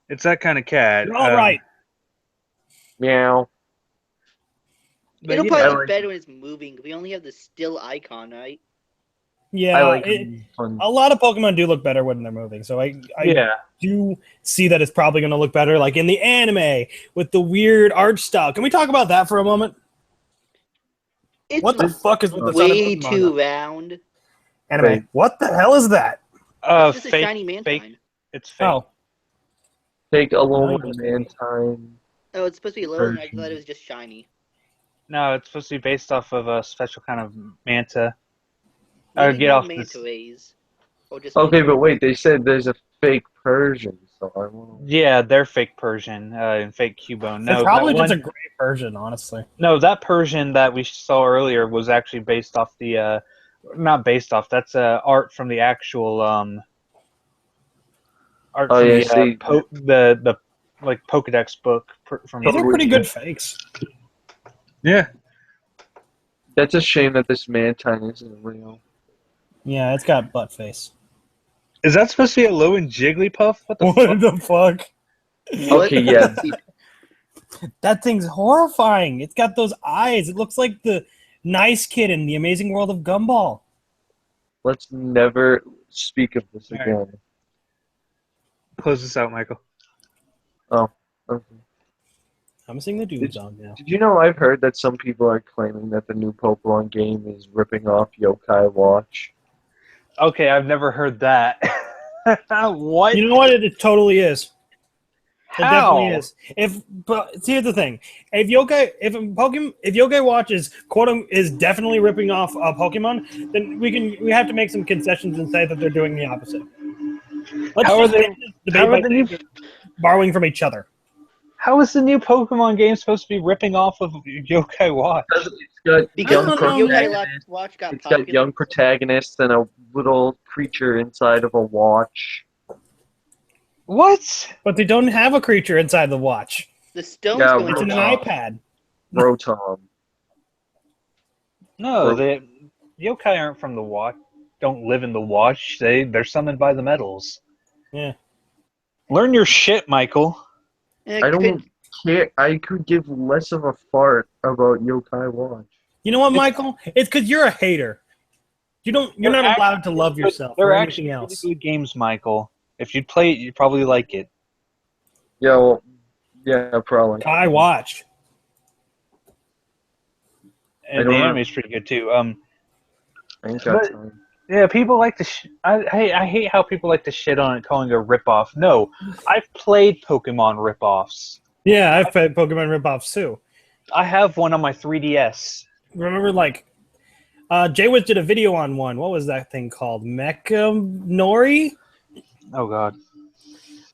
S3: It's that kind of cat.
S4: You're all right.
S1: Meow.
S3: But
S2: It'll
S3: yeah.
S2: probably
S1: I
S2: look
S1: like-
S2: better when it's moving. We only have the still icon, right?
S4: Yeah,
S1: I like
S4: a lot of Pokemon do look better when they're moving. So I
S3: Yeah.
S4: do see that it's probably going to look better, like in the anime with the weird art style. Can we talk about that for a moment?
S2: It's
S4: What the fuck is with the
S2: way
S4: Sun and Moon
S2: too
S4: manga?
S2: round.
S4: Anime?
S1: Right.
S4: What the hell is that?
S2: It's just a
S3: Fake.
S2: shiny Mantine.
S3: Fake. It's fake.
S4: Oh,
S1: Take a
S4: No,
S1: Alolan
S4: it doesn't.
S1: Mantine.
S2: Oh, it's supposed to be low, and I
S1: Persian.
S2: thought it was just shiny.
S3: No, it's supposed to be based off of a special kind of manta.
S2: Maybe
S3: Get
S2: no
S3: off
S2: manta
S3: this.
S2: rays. Or just
S1: Okay, but wait, they said there's a fake Persian, so I want to...
S3: Yeah, they're fake Persian and fake Cubone. No,
S4: it's probably
S3: that
S4: just
S3: one-
S4: a great version, honestly.
S3: No, that Persian that we saw earlier was actually based off the, not based off. That's art from the actual art
S1: Oh,
S3: from
S1: yeah,
S3: the,
S1: see-
S3: the like Pokedex book from.
S4: These are pretty good fakes.
S3: Yeah,
S1: That's a shame that this Mantine isn't real.
S4: Yeah, it's got butt face.
S3: is that supposed to be a low and Jigglypuff? What the
S4: What
S3: fuck?
S4: the fuck?
S1: Okay, yeah.
S4: That thing's horrifying. It's got those eyes. It looks like the nice kid in the Amazing World of Gumball.
S1: Let's never speak of this
S3: All right.
S1: again.
S3: Close this out, Michael.
S1: Okay.
S4: I'm seeing the dude song now.
S1: Did you know I've heard that some people are claiming that the new Pokemon game is ripping off Yokai Watch?
S3: Okay, I've never heard that. What?
S4: You know what? It totally is. It
S3: How?
S4: definitely is. But see, here's the thing: if Yokai Watch is definitely ripping off Pokemon, then we have to make some concessions and say that they're doing the opposite. Let's
S3: How are
S4: just
S3: they-
S4: end this
S3: how are
S4: debate by
S3: the new-
S4: saying they're borrowing from each other.
S3: How is the new Pokemon game supposed to be ripping off of Yokai Watch?
S1: It's got
S2: Because
S4: No,
S1: young
S4: no, no,
S1: protagonists.
S2: Watch got
S1: It's
S2: popular.
S1: got young protagonists and a little creature inside of a watch.
S3: What?
S4: But they don't have a creature inside the watch.
S2: The stone's
S1: Yeah,
S2: going
S4: It's
S2: to
S4: an
S1: Rotom.
S4: iPad.
S1: Rotom.
S3: No, the yokai aren't from the watch. Don't live in the watch. They're summoned by the metals.
S4: Yeah.
S3: Learn your shit, Michael.
S1: I don't care. I could give less of a fart about Yokai Watch.
S4: You know what, Michael? It's because you're a hater. You're
S3: They're
S4: not
S3: actually
S4: allowed to love yourself
S3: They're
S4: or
S3: actually
S4: anything
S3: really
S4: else.
S3: good games, Michael. If you'd play it, you'd probably like it.
S1: Yeah, well, yeah, probably.
S4: I watched.
S1: I
S3: And
S1: don't
S3: the
S1: know.
S3: anime's pretty good too.
S1: I ain't got
S3: But-
S1: time.
S3: Yeah, people like to. I hate how people like to shit on it, calling it a ripoff. No, I've played Pokemon ripoffs.
S4: Yeah, I've played Pokemon ripoffs too.
S3: I have one on my 3DS.
S4: Remember, like, Jay-Wiz did a video on one. What was that thing called? Mecha Nori?
S3: Oh God.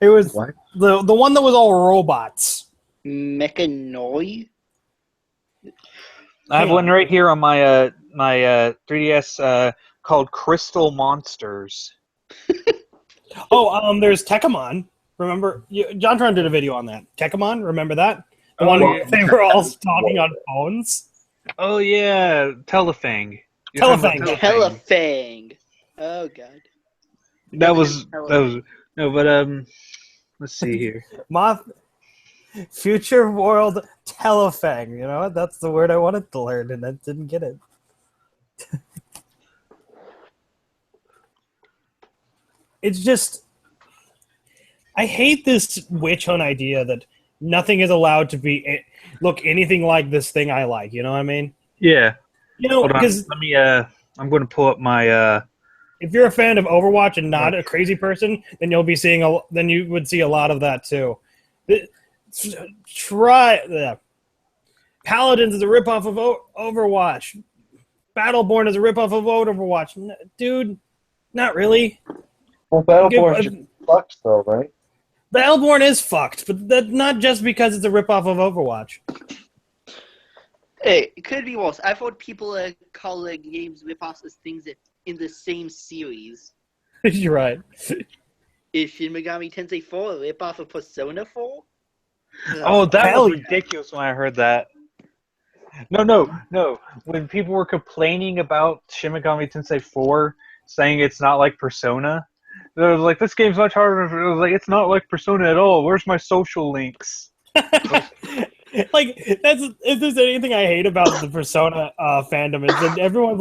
S4: It was
S1: What?
S4: the one that was all robots.
S2: Mechanoi?
S3: I have
S4: Hang
S3: one
S4: on.
S3: right here on my my 3DS called Crystal Monsters.
S4: Oh, there's Tekkamon. Remember, JonTron did a video on that. Tekkamon, remember that? The one
S3: Oh,
S4: where
S3: yeah.
S4: they were all talking on phones.
S3: Oh yeah, Telefang. You're talking about
S4: Telefang.
S2: Telefang. Oh god.
S3: That was
S2: Telefang.
S3: no, but let's see here.
S4: Moth. Future world Telefang. You know what? That's the word I wanted to learn, and I didn't get it. It's just, I hate this witch hunt idea that nothing is allowed to look anything like this thing I like. You know what I mean?
S3: Yeah.
S4: You know,
S3: Hold on.
S4: because
S3: Let me I'm going to pull up my
S4: if you're a fan of Overwatch and not a crazy person, then you'll be seeing then you would see a lot of that too. Paladins is a ripoff of Overwatch. Battleborn is a ripoff of Overwatch. Dude, not really.
S1: Well, Battleborn fucked though, right?
S4: Battleborn is fucked, but that's not just because it's a ripoff of Overwatch.
S2: Hey, it could be worse. I've heard people call games ripoffs as things that in the same series.
S4: You're right.
S2: Is Shin Megami Tensei 4 a ripoff of Persona 4?
S3: Oh, that
S4: Hell
S3: was
S4: yeah.
S3: ridiculous when I heard that. No. When people were complaining about Shin Megami Tensei 4, saying it's not like Persona, they was like, this game's much harder. It was like, it's not like Persona at all. Where's my social links?
S4: Like, if there's anything I hate about the Persona fandom, is that everyone's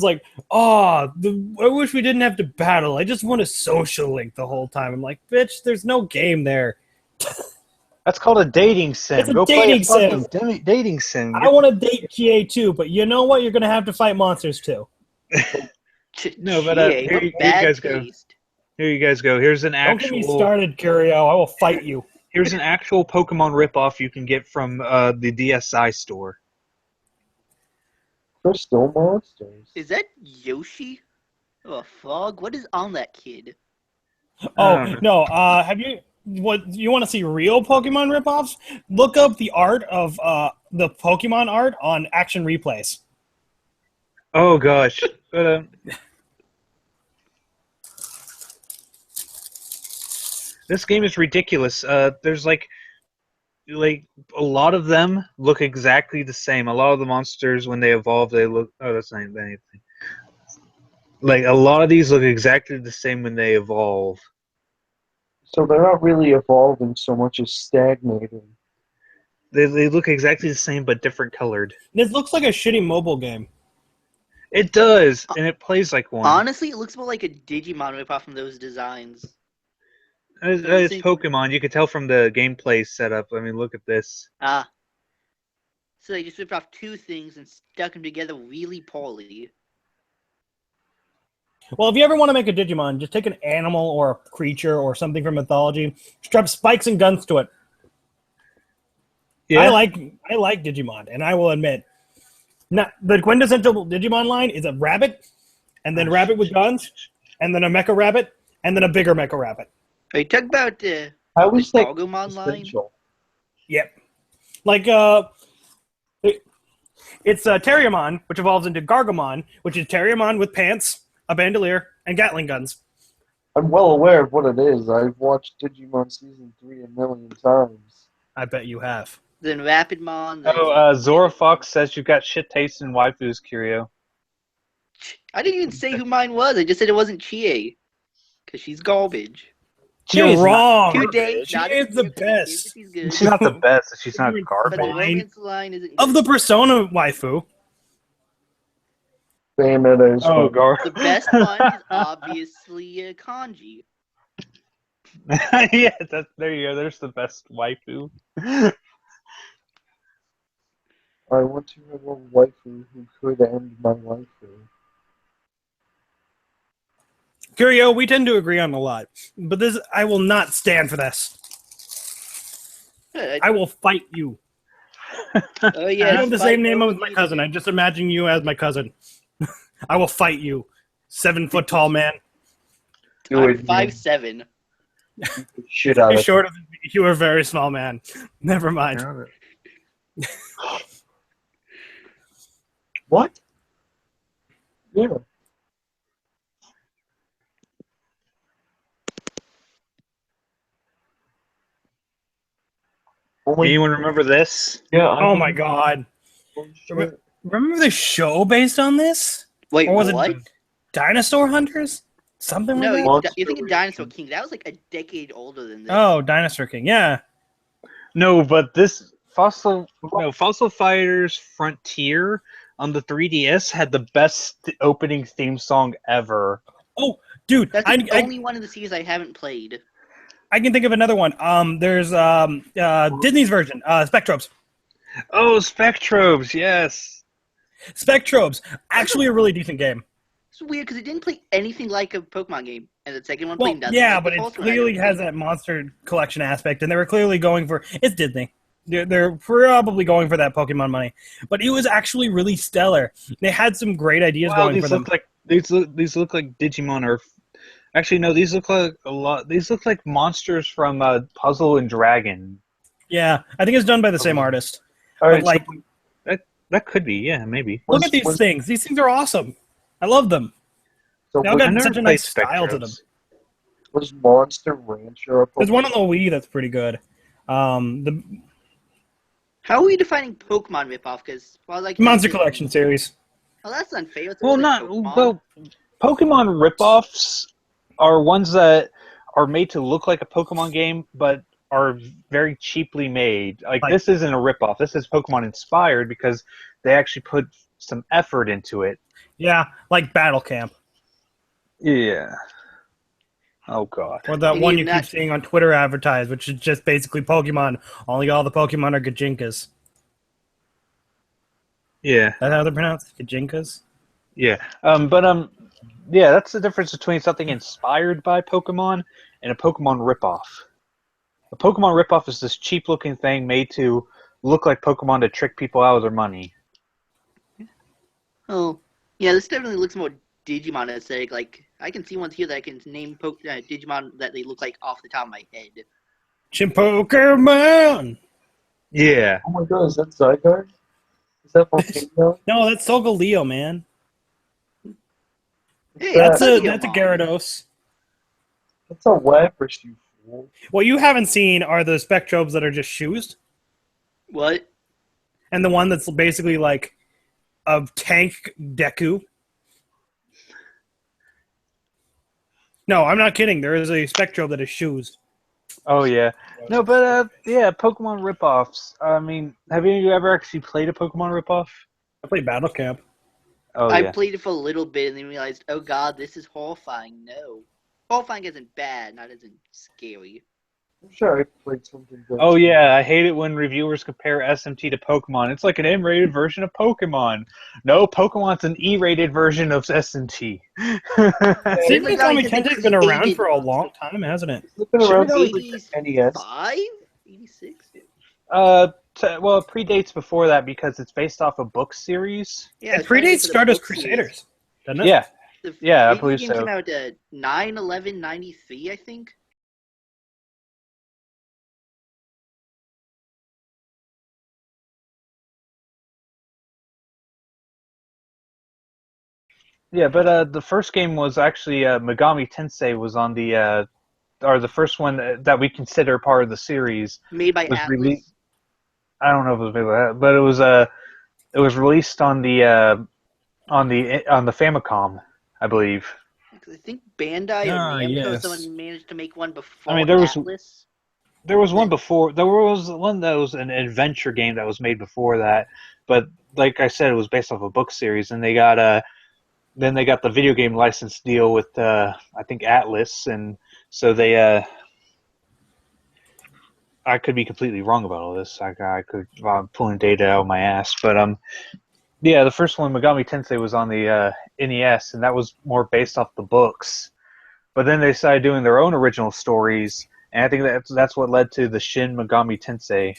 S4: like, oh, I wish we didn't have to battle. I just want a social link the whole time. I'm like, bitch, there's no game there.
S3: That's called a dating sim.
S4: It's a
S3: Go
S4: dating
S3: play a
S4: sim.
S3: fucking dating sim.
S4: I want to date Kie too, but you know what? You're gonna have to fight monsters too.
S3: No, but
S2: Here you guys
S3: go. Here you guys go. Here's an
S4: Don't get me
S3: actual.
S4: started, Curio. I will fight you.
S3: Here's an actual Pokemon ripoff you can get from the DSi store.
S1: Crystal monsters.
S2: Is that Yoshi? Oh, a frog? What is on that kid?
S4: Oh no! Have you? What you want to see real Pokemon ripoffs? Look up the art of the Pokemon art on Action Replays.
S3: Oh gosh. This game is ridiculous. There's like a lot of them look exactly the same. A lot of the monsters when they evolve, they look. Oh, that's not anything. Like a lot of these look exactly the same when they evolve.
S1: So they're not really evolving so much as stagnating.
S3: They look exactly the same but different colored.
S4: This looks like a shitty mobile game.
S3: It does, and it plays like one.
S2: Honestly, it looks more like a Digimon ripoff from those designs.
S3: It's Pokemon. You could tell from the gameplay setup. I mean, look at this.
S2: So they just ripped off two things and stuck them together really poorly.
S4: Well, if you ever want to make a Digimon, just take an animal or a creature or something from mythology, strap spikes and guns to it.
S3: Yeah.
S4: I like Digimon, and I will admit, the quintessential Digimon line is a rabbit, and then rabbit with guns, and then a mecha rabbit, and then a bigger mecha rabbit.
S2: Are you talking about
S1: How is that
S2: Agumon line?
S1: essential?
S4: Yep. Like, it's Terriermon, which evolves into Gargomon, which is Terriermon with pants, a bandolier, and Gatling guns.
S1: I'm well aware of what it is. I've watched Digimon Season 3 a million times.
S4: I bet you have.
S2: Then Rapidmon.
S3: Oh, Zora Fox says you've got shit taste in waifus, Curio.
S2: I didn't even say who mine was. I just said it wasn't Chie. Because she's garbage.
S4: You're wrong.
S2: Today,
S4: She is the best.
S2: She's good.
S3: She's not the best. She's not
S2: But the
S3: garbage.
S2: romance line isn't
S4: Of the Persona waifu.
S1: Damn it, is.
S3: Oh,
S2: The best one is obviously Kanji.
S3: Yeah, there you go. There's the best waifu.
S1: I want to have a waifu who could end my waifu.
S4: Curio, we tend to agree on a lot, but I will not stand for this. I will fight you.
S2: Oh yeah,
S4: You have the
S2: fight
S4: same name
S2: over
S4: as my
S2: me.
S4: cousin. I just imagine you as my cousin. I will fight you. 7 foot tall man.
S1: Do
S2: I'm
S1: it, man.
S2: 5'7".
S1: Shit out
S4: You're
S1: of
S4: shorter than me. You are a very small man. Never mind.
S1: What? Yeah.
S3: Anyone remember this?
S1: Yeah.
S4: Oh my god. Remember the show based on this?
S2: Wait,
S4: Or was
S2: what?
S4: it Dinosaur Hunters? Something
S2: No,
S4: like that?
S1: Monster
S2: you're thinking Dinosaur
S1: Ranch.
S2: King. That was like a decade older than this.
S4: Oh, Dinosaur King. Yeah.
S3: No, but this Fossil Fighters Frontier on the 3DS had the best opening theme song ever.
S4: Oh, dude,
S2: That's the only one of the series I haven't played.
S4: I can think of another one. There's Disney's version, Spectrobes.
S3: Oh, Spectrobes, yes.
S4: Spectrobes, actually a really decent game.
S2: It's weird because it didn't play anything like a Pokemon game, and the second one
S4: Well,
S2: played nothing.
S4: yeah,
S2: like
S4: but
S2: the
S4: it
S2: first one I
S4: clearly
S2: ever
S4: has
S2: played.
S4: that monster collection aspect, and they were clearly going for it's Disney. They're probably going for that Pokemon money, but it was actually really stellar. They had some great ideas
S3: Wow,
S4: going
S3: these
S4: for them.
S3: look like these look like Digimon or actually no, these look like a lot. These look like monsters from Puzzle and Dragon.
S4: Yeah, I think it's done by the same artist.
S1: All right,
S4: But like,
S3: That could be, yeah, maybe.
S4: look at these things. These things are awesome. I love them.
S1: so
S4: They all
S1: was,
S4: got
S3: I never
S4: such a
S3: played
S4: nice style to them.
S3: Spectrobes.
S1: was Monster Rancher a Pokemon?
S4: There's one on the Wii that's pretty good. The
S2: How are we defining Pokemon ripoff? Because like
S4: Monster Collection series.
S2: Oh, that's unfair. It's
S3: Well,
S2: always
S3: not
S2: Pokemon.
S3: well. Pokemon ripoffs are ones that are made to look like a Pokemon game, but are very cheaply made. Like
S4: Like-
S3: this isn't a ripoff. This is Pokemon inspired because they actually put some effort into it.
S4: Yeah, like Battle Camp.
S3: Yeah. Oh God.
S4: Or that
S2: You
S4: one
S2: mean
S4: you
S2: that-
S4: keep seeing on Twitter advertised, which is just basically Pokemon. Only all the Pokemon are Gajinkas.
S3: Yeah.
S4: Is that how they're pronounced? Gajinkas?
S3: Yeah. Yeah. That's the difference between something inspired by Pokemon and a Pokemon ripoff. A Pokemon ripoff is this cheap-looking thing made to look like Pokemon to trick people out of their money.
S2: Oh, yeah, this definitely looks more Digimon aesthetic. Like, I can see ones here that I can name Digimon that they look like off the top of my head.
S4: Pokemon!
S3: Yeah.
S1: Oh my god, is that Zygarde? Is that Volcano?
S4: No, that's Solgaleo, man.
S2: Hey,
S4: That's a
S2: Digimon.
S4: Gyarados.
S1: That's a Lapras, you fool.
S4: What you haven't seen are the Spectrobes that are just shoes,
S2: What?
S4: and the one that's basically like a tank Deku. No, I'm not kidding. There is a Spectrobe that is shoes.
S3: Oh yeah. No, but yeah, Pokemon ripoffs. I mean, have you ever actually played a Pokemon ripoff?
S4: I played Battle Camp.
S3: Oh
S2: I
S3: yeah.
S2: played it for a little bit and then realized, oh god, this is horrifying. No. Horrifying isn't bad, not isn't scary.
S1: I'm sure I played something good.
S3: Oh yeah, I hate it when reviewers compare SMT to Pokemon. It's like an M-rated version of Pokemon. No, Pokemon's an E-rated version of SMT.
S4: Shin
S2: Shin
S4: Megami
S2: Megami
S4: Tensei's
S2: Tensei
S4: been around
S2: created-
S4: for a long time, hasn't it?
S1: It's been around
S3: Should
S1: since
S3: we
S1: like the NES.
S2: 86?
S3: Well, it predates before that because it's based off a book series.
S2: Yeah,
S4: It
S2: it's trying to get
S4: predates
S2: to the
S4: Stardust
S2: book series.
S4: Crusaders, doesn't it?
S3: Yeah.
S2: The
S3: Yeah, I
S2: video
S3: believe
S2: game
S3: so.
S2: came out 9/11/93, I think.
S3: Yeah, but the first game was actually Megami Tensei was on the or the first one that we consider part of the series.
S2: Made by
S3: Was
S2: Atlas.
S3: released- I don't know if it was made by that, but it was released on the Famicom, I believe.
S2: I think Bandai or
S4: Ah,
S2: Namco
S4: yes.
S2: someone managed to make one before
S3: I mean, there was-
S2: Atlas.
S3: There was one before. There was one that was an adventure game that was made before that, but like I said, it was based off a book series, and they got then they got the video game license deal with I think Atlas, and so they I could be completely wrong about all this. I could I'm pulling data out of my ass, but yeah, the first one, Megami Tensei, was on the NES, and that was more based off the books. But then they started doing their own original stories, and I think that's what led to the Shin Megami Tensei.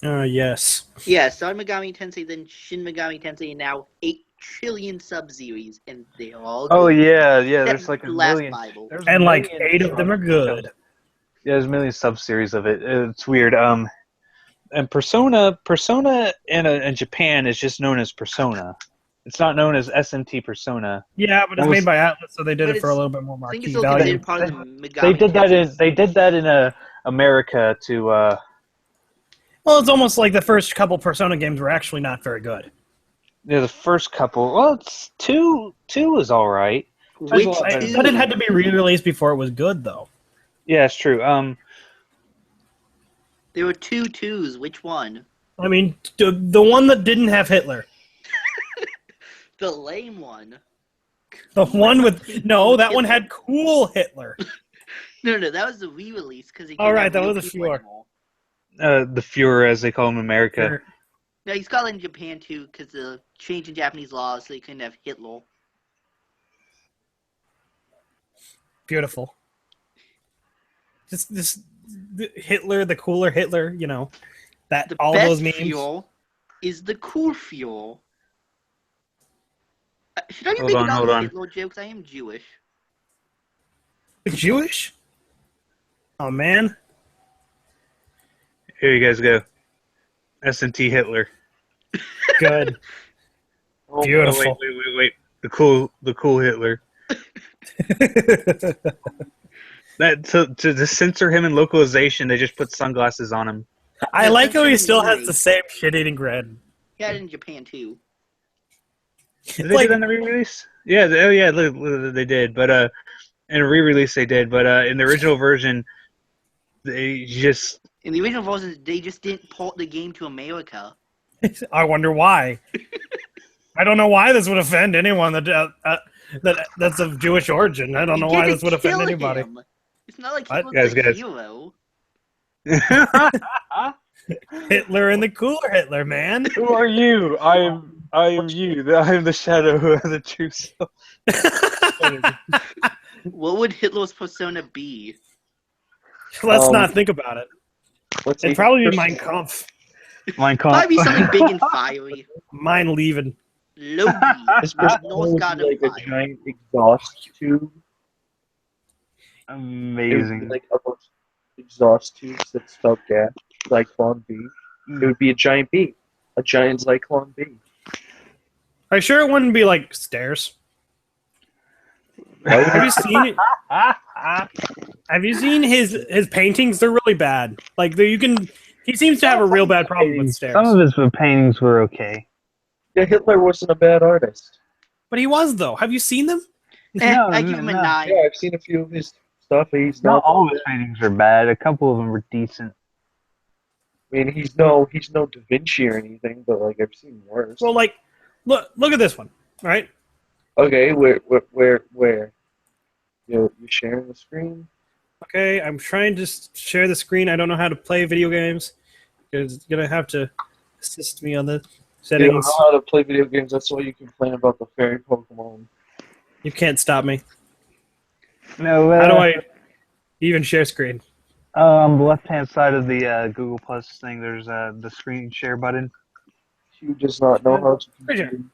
S4: Yes.
S2: Yeah, Shin Megami Tensei, then Shin Megami Tensei, and now 8 trillion sub-series, and they're all
S3: Oh
S2: good.
S3: yeah,
S2: Except
S3: there's like a
S2: the last
S3: million.
S2: Bible.
S3: There's a
S4: And like
S3: million
S4: 8 of them are good.
S3: Yeah, there's a million sub-series of it. It's weird. And Persona in Japan is just known as Persona. It's not known as SMT Persona.
S4: Yeah, but it's
S3: What was-
S4: made by Atlas, so they did
S2: But
S4: it for a
S2: it's-
S4: little bit more
S2: I think
S4: marquee
S2: it's still
S4: value.
S2: considered part of the Megami
S3: They did that
S2: Tensei.
S3: in America to
S4: Well, it's almost like the first couple Persona games were actually not very good.
S3: Yeah, the first couple. Well, it's two. Two was all right.
S2: Which
S3: a lot better
S2: two?
S3: than-
S4: But it had to be re-released before it was good, though.
S3: Yeah, it's true.
S2: There were two twos. Which one?
S4: I mean, the one that didn't have Hitler.
S2: The lame one.
S4: The one with... No, that one had cool Hitler.
S2: No, that was the re-release because
S4: All right, that was a Fuhrer.
S3: the Fuhrer, as they call him in America.
S2: No, he's got it in Japan too because the change in Japanese laws, so they couldn't have Hitler.
S4: Beautiful. Just this Hitler, the cooler Hitler, you know, that
S2: The
S4: all
S2: best
S4: those memes.
S2: fuel is the cool fuel. Should I be
S3: Hold
S2: making
S3: on,
S2: all
S3: hold
S2: the
S3: on.
S2: Hitler jokes? I am Jewish.
S4: Jewish? Oh man,
S3: Here you guys go. S&T Hitler.
S4: good,
S1: Oh,
S4: beautiful.
S3: Wait. The cool Hitler. That to censor him in localization, they just put sunglasses on him.
S4: I
S2: Yeah,
S4: like how he
S2: that's
S4: still
S2: really-
S4: has the same shit-eating grin.
S2: He had it in Japan too.
S3: Did they
S4: Like-
S3: do that in the re-release? Yeah, they did. But in a re-release they did. But in the original version, they just
S2: In the original version, they just didn't port the game to America.
S4: I wonder why. I don't know why this would offend anyone that's of Jewish origin. I don't know why this would offend anybody.
S2: Him. It's not like he
S4: What?
S2: was a
S3: Guys.
S2: hero.
S4: Hitler and the cooler Hitler, man.
S3: Who are you? I am you. I am the shadow of the true self.
S2: What would Hitler's persona be?
S4: Let's not think about it.
S1: Let's
S4: It'd
S1: see.
S4: probably be Mein Kampf.
S3: Mein
S2: Probably be
S3: Kampf.
S2: something big and fiery.
S4: Mine leaving.
S2: Loki,
S1: This
S2: the
S1: person
S2: Norse
S1: would
S2: god
S1: be
S2: of
S1: like a
S2: fire.
S1: giant exhaust tube. It would be
S3: Amazing.
S1: like a bunch of exhaust tubes that spout gas. Zyklon B. It would be a giant bee. A giant Zyklon B.
S4: Are you sure it wouldn't be like stairs?
S1: That would
S4: Have you seen it? Have you seen his paintings? They're really bad. Like you can. He seems to have a real bad problem with stairs.
S3: Some of his paintings were okay.
S1: Yeah, Hitler wasn't a bad artist.
S4: But he was though. Have you seen them?
S2: I give him a 9.
S1: Yeah, I've seen a few of his stuff. He's
S3: Not
S1: not.
S3: all of his paintings are bad. A couple of them were decent.
S1: I mean, he's no Da Vinci or anything, but like I've seen worse.
S4: Well, like, look at this one. All right.
S1: Okay, where? You sharing the screen?
S4: Okay, I'm trying to share the screen. I don't know how to play video games. You're gonna have to assist me on the
S1: You don't
S4: settings.
S1: know how to play video games. That's why you complain about the fairy Pokemon.
S4: You can't stop me.
S3: No,
S4: How do I even share screen?
S3: on the left-hand side of the Google Plus thing, there's the screen share button.
S1: He does not know how to
S4: Right here.
S1: compute.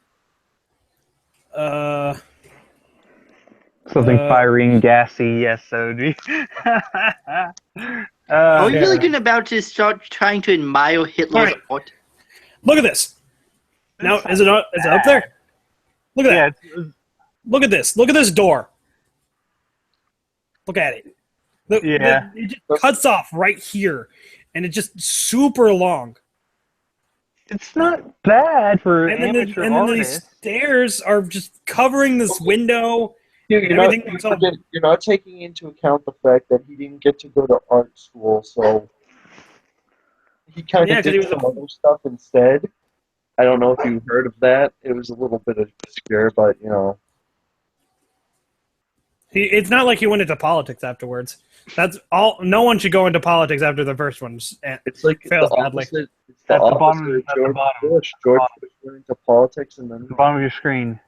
S3: Something
S4: Uh,
S3: fiery and gassy, yes, OG.
S2: Are you
S4: yeah.
S2: really good about to start trying to admire Hitler's
S4: Alright.
S2: art?
S4: Look at this. Now, is it up there? Look at that.
S3: Yeah,
S4: Look at this. Look at this door. Look at it.
S3: Yeah.
S4: It just cuts off right here, and it's just super long.
S3: it's not bad for
S4: And then,
S3: amateur
S4: these
S3: artists.
S4: stairs are just covering this window.
S1: You're not,
S4: Everything looks all-
S1: you're not taking into account the fact that he didn't get to go to art school, so he kind of
S4: Yeah, 'cause he
S1: did
S4: was
S1: some other stuff instead. I don't know if you heard of that. It was a little bit obscure, but you know.
S4: It's not like he went into politics afterwards. That's all. No one should go into politics after the first one.
S1: It's like
S4: Fails
S1: the
S4: badly.
S1: opposite. It's the
S3: At the
S1: opposite
S3: bottom-
S1: of
S3: at the
S1: George
S3: bottom.
S1: Bush. George Bush went into politics and then
S3: The bottom of your screen.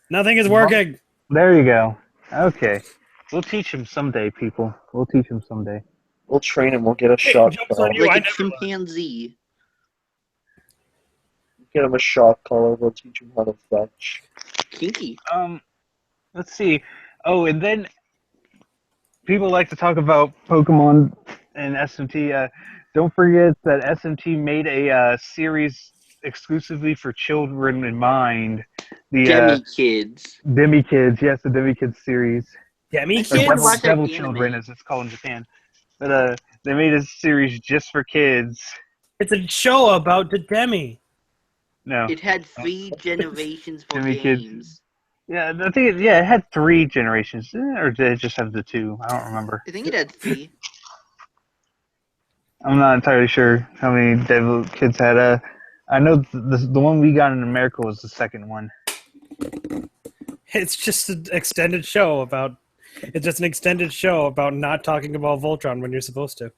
S4: Nothing is working.
S3: There you go. Okay. We'll teach him someday, people. We'll teach him someday.
S1: we'll train him. We'll get a
S4: Hey,
S1: shock
S4: jokes
S1: collar.
S4: on you. I
S2: Like a
S4: never learned.
S2: chimpanzee.
S1: Get him a shock collar. We'll teach him how to fetch.
S2: Kinky.
S3: Let's see. Oh, and then people like to talk about Pokemon and SMT. Don't forget that SMT made a series exclusively for children in mind. The
S2: Demi kids.
S3: Demi Kids, yes, the Demi Kids series.
S4: Demi
S2: I
S3: Or
S2: still wanna
S4: Kids?
S2: watch that
S3: Devil
S2: anime.
S3: Children, as it's called in Japan. But they made a series just for kids.
S4: It's a show about the Demi.
S3: No.
S2: It had 3 generations for
S3: Jimmy Kids.
S2: games.
S3: Yeah, I think it had 3 generations. Or did it just have the 2? I don't remember.
S2: I think it had 3.
S3: I'm not entirely sure how many Devil Kids had. I know the one we got in America was the second one.
S4: It's just an extended show about. It's just an extended show about not talking about Voltron when you're supposed to.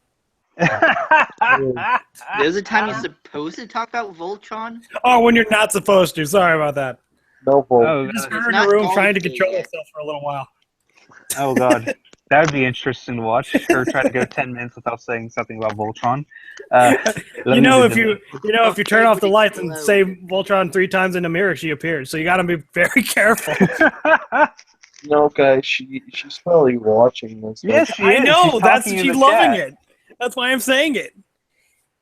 S2: There's a time you're supposed to talk about Voltron.
S4: Oh, when you're not supposed to. Sorry about that.
S1: No bull.
S3: Oh,
S4: Just
S3: God.
S4: her in
S2: not
S4: a room
S2: all
S4: trying to
S2: gay
S4: control
S2: yet.
S4: herself for a little while.
S3: Oh, God. That would be interesting to watch. Her try to go 10 minutes without saying something about Voltron.
S4: You know, if you turn off the lights and say Voltron 3 times in the mirror, she appears. So you got to be very careful.
S1: No, guys, she's probably watching this.
S3: Yes, she
S4: I
S3: is.
S4: know. That's
S3: talking in
S4: she's
S3: the
S4: loving
S3: chat.
S4: it. That's why I'm saying it.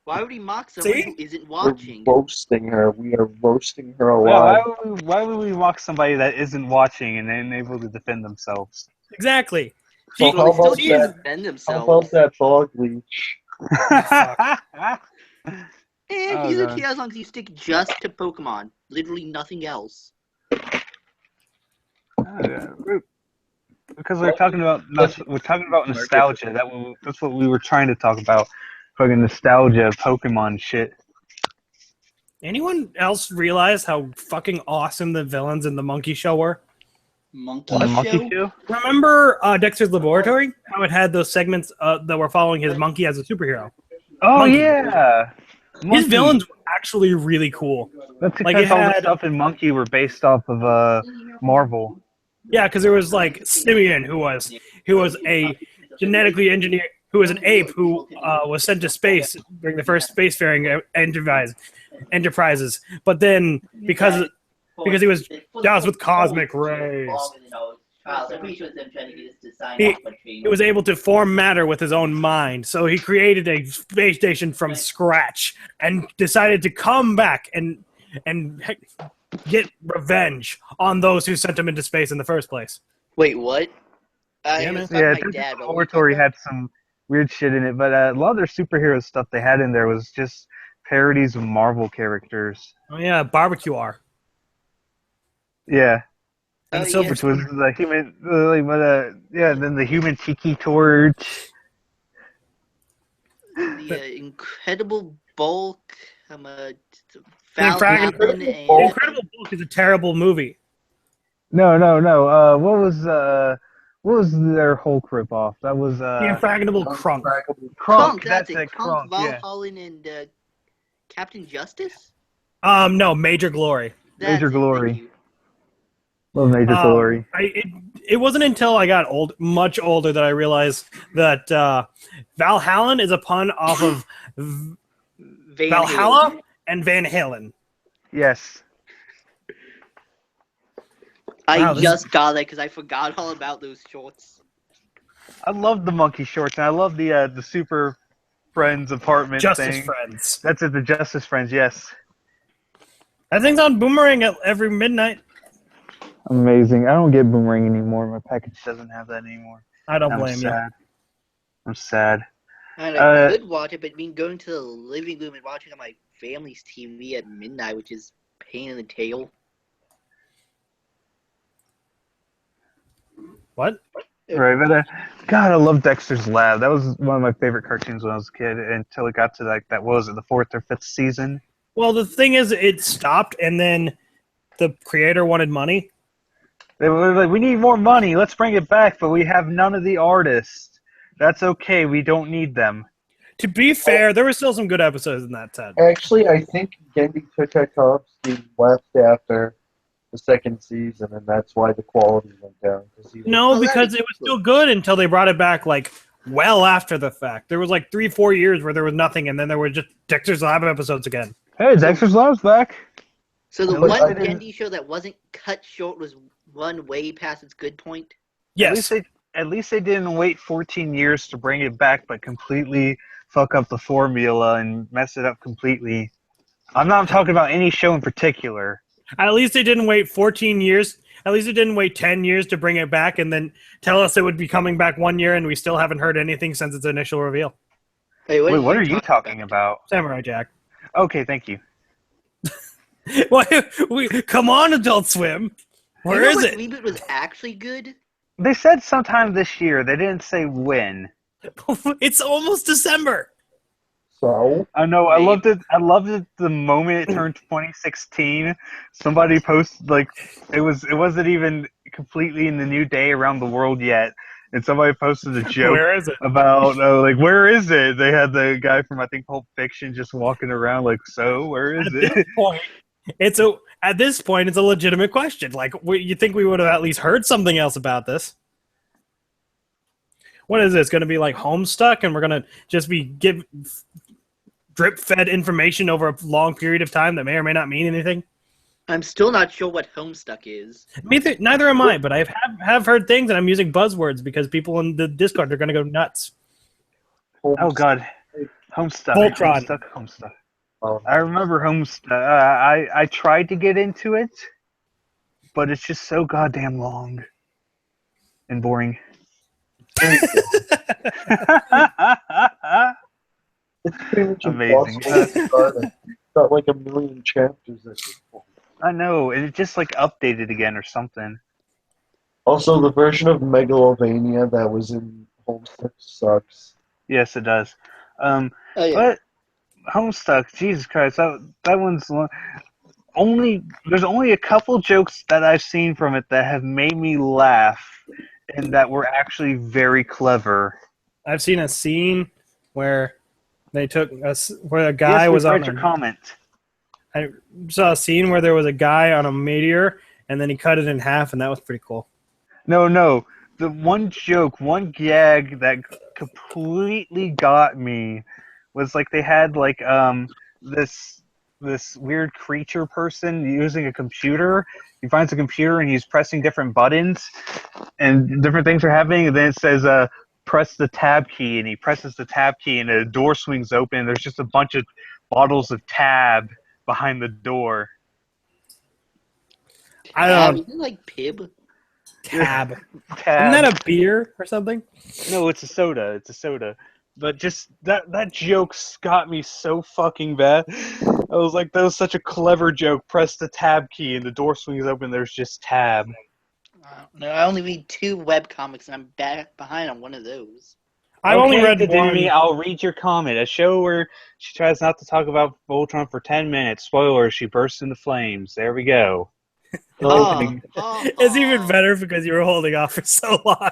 S2: Why would he mock someone
S4: See?
S2: who isn't
S1: We're
S2: watching?
S1: roasting her. We are roasting her
S3: Why,
S1: alive.
S3: why would we mock somebody that isn't watching and then able to defend themselves?
S4: Exactly.
S1: So
S2: Well, they still
S1: about
S2: can't
S1: that?
S2: defend
S1: How
S2: themselves.
S1: about that bog leech?
S3: Oh,
S2: He's
S3: God.
S2: okay as long as you stick just to Pokemon. Literally nothing else.
S3: Because we're talking about nostalgia. That's what we were trying to talk about. Fucking nostalgia, Pokemon shit.
S4: Anyone else realize how fucking awesome the villains in the Monkey Show were?
S2: Monkey
S3: The Monkey
S2: Show?
S3: Show?
S4: Remember Dexter's Laboratory? How it had those segments that were following his monkey as a superhero.
S3: Oh
S4: Monkey.
S3: yeah.
S4: His
S3: Monkey.
S4: villains were actually really cool.
S3: That's
S4: like,
S3: because
S4: it
S3: all the
S4: had-
S3: stuff in Monkey were based off of Marvel.
S4: Yeah, because there was like Simeon, who was a genetically engineered, who was an ape who was sent to space during the first spacefaring enterprises. But then because he was doused with cosmic rays, he was able to form matter with his own mind. So he created a space station from scratch and decided to come back and get revenge on those who sent him into space in the first place.
S2: Wait, what?
S4: Yeah, man.
S3: Yeah,
S2: my dad.
S3: the Laboratory had some weird shit in it, but a lot of their superhero stuff they had in there was just parodies of Marvel characters.
S4: Oh yeah, Barbecue R.
S3: Yeah.
S4: And
S2: Oh,
S4: Silver
S3: Which was the human, then the human Tiki Torch.
S2: The Incredible Bulk.
S4: The
S2: Falcon and
S4: Incredible Bulk is a terrible movie.
S3: No. What was their Hulk ripoff? That was
S4: The Infraggable Crunk.
S3: Krunk.
S2: That's
S3: That's
S2: it.
S3: it, Krunk. Yeah.
S2: Valhallen and Captain Justice.
S4: No, Major Glory.
S2: That's
S3: Major
S2: it,
S3: Glory.
S2: thank you.
S3: Love Major Glory.
S4: It wasn't until I got much older, that I realized that Valhallen is a pun off of
S2: Van
S4: Valhalla
S2: Halen.
S4: and Van Halen.
S3: Yes.
S2: I
S4: Wow, this
S2: just got that because I forgot all about those shorts.
S3: I love the monkey shorts, and I love the Super Friends apartment
S4: Justice
S3: thing.
S4: Friends.
S3: That's it, the Justice Friends, yes.
S4: That thing's on Boomerang every midnight.
S3: Amazing. I don't get Boomerang anymore. My package doesn't have that anymore.
S4: I don't
S3: I'm
S4: blame you.
S3: sad. I'm sad.
S2: And I could watch it, but going to the living room and watching on my family's TV at midnight, which is pain in the tail.
S4: What?
S3: Right, but God, I love Dexter's Lab. That was one of my favorite cartoons when I was a kid until it got to the 4th or 5th season.
S4: Well, the thing is, it stopped, and then the creator wanted money.
S3: They were like, we need more money. Let's bring it back, but we have none of the artists. That's okay. We don't need them.
S4: To be fair, there were still some good episodes in that set.
S1: Actually, I think Gendy Tartakovsky left after the 2nd season, and that's why the quality went down.
S4: No,
S2: Oh,
S4: because
S2: that'd
S4: it
S2: be
S4: was still good until they brought it back, like, well after the fact. There was like 3-4 years where there was nothing, and then there were just Dexter's Lab episodes again.
S3: Hey, Dexter's Lab's back.
S2: So the
S3: It looks
S2: one
S3: like it-
S2: Gendy show that wasn't cut short was run way past its good point.
S4: Yes.
S3: At least they didn't wait 14 years to bring it back, but completely fuck up the formula and mess it up completely. I'm not talking about any show in particular.
S4: At least they didn't wait 14 years. At least they didn't wait 10 years to bring it back and then tell us it would be coming back 1 year, and we still haven't heard anything since its initial reveal.
S2: Wait,
S3: Wait, what are you talking about?
S4: Samurai Jack.
S3: Okay, thank you.
S4: Come on, Adult Swim. Where is it?
S2: Reboot was actually good.
S3: They said sometime this year. They didn't say when.
S4: It's almost December.
S1: So
S3: I know. I loved it. I loved it the moment it turned 2016. Somebody posted like it wasn't even completely in the new day around the world yet, and somebody posted a joke
S4: Where is it?
S3: about like where is it? They had the guy from I think Pulp Fiction just walking around like, so where is it?
S4: At this point, it's a legitimate question. Like, you think we would have at least heard something else about this? What is this going to be like? Homestuck, and we're going to just be drip-fed information over a long period of time that may or may not mean anything?
S2: I'm still not sure what Homestuck is.
S4: Neither am I, but I have heard things, and I'm using buzzwords because people in the Discord are going to go nuts.
S3: Oh God, Homestuck.
S4: Voltron.
S3: Homestuck. I remember Homestuck. I tried to get into it, but it's just so goddamn long and boring.
S1: It's pretty much
S3: Amazing.
S1: impossible to start it. It's got like a million chapters at this point.
S3: I know, and it just like updated again or something.
S1: Also, the version of Megalovania that was in Homestuck sucks.
S3: Yes, it does.
S2: Oh, yeah.
S3: But Homestuck, Jesus Christ, that one's there's only a couple jokes that I've seen from it that have made me laugh and that were actually very clever.
S4: I've seen a scene where they took where a guy
S3: yes,
S4: was on
S3: your comment.
S4: I saw a scene where there was a guy on a meteor, and then he cut it in half, and that was pretty cool.
S3: No. The one gag that completely got me was like they had like this weird creature person using a computer. He finds a computer and he's pressing different buttons, and different things are happening. And then it says, "Press the tab key," and he presses the tab key, and a door swings open. And there's just a bunch of bottles of Tab behind the door.
S4: I don't know.
S2: Isn't it like Pib?
S4: Tab.
S3: Tab.
S4: Isn't that a beer or something?
S3: No, it's a soda. It's a soda. But just that joke got me so fucking bad. I was like, that was such a clever joke. Press the Tab key and the door swings open. There's just Tab.
S2: No, I only read 2 webcomics, and I'm back behind on one of those.
S4: I've only read one.
S3: I'll read your comment. A show where she tries not to talk about Voltron for 10 minutes. Spoiler, she bursts into flames. There we go.
S4: It's even better because you were holding off for so long.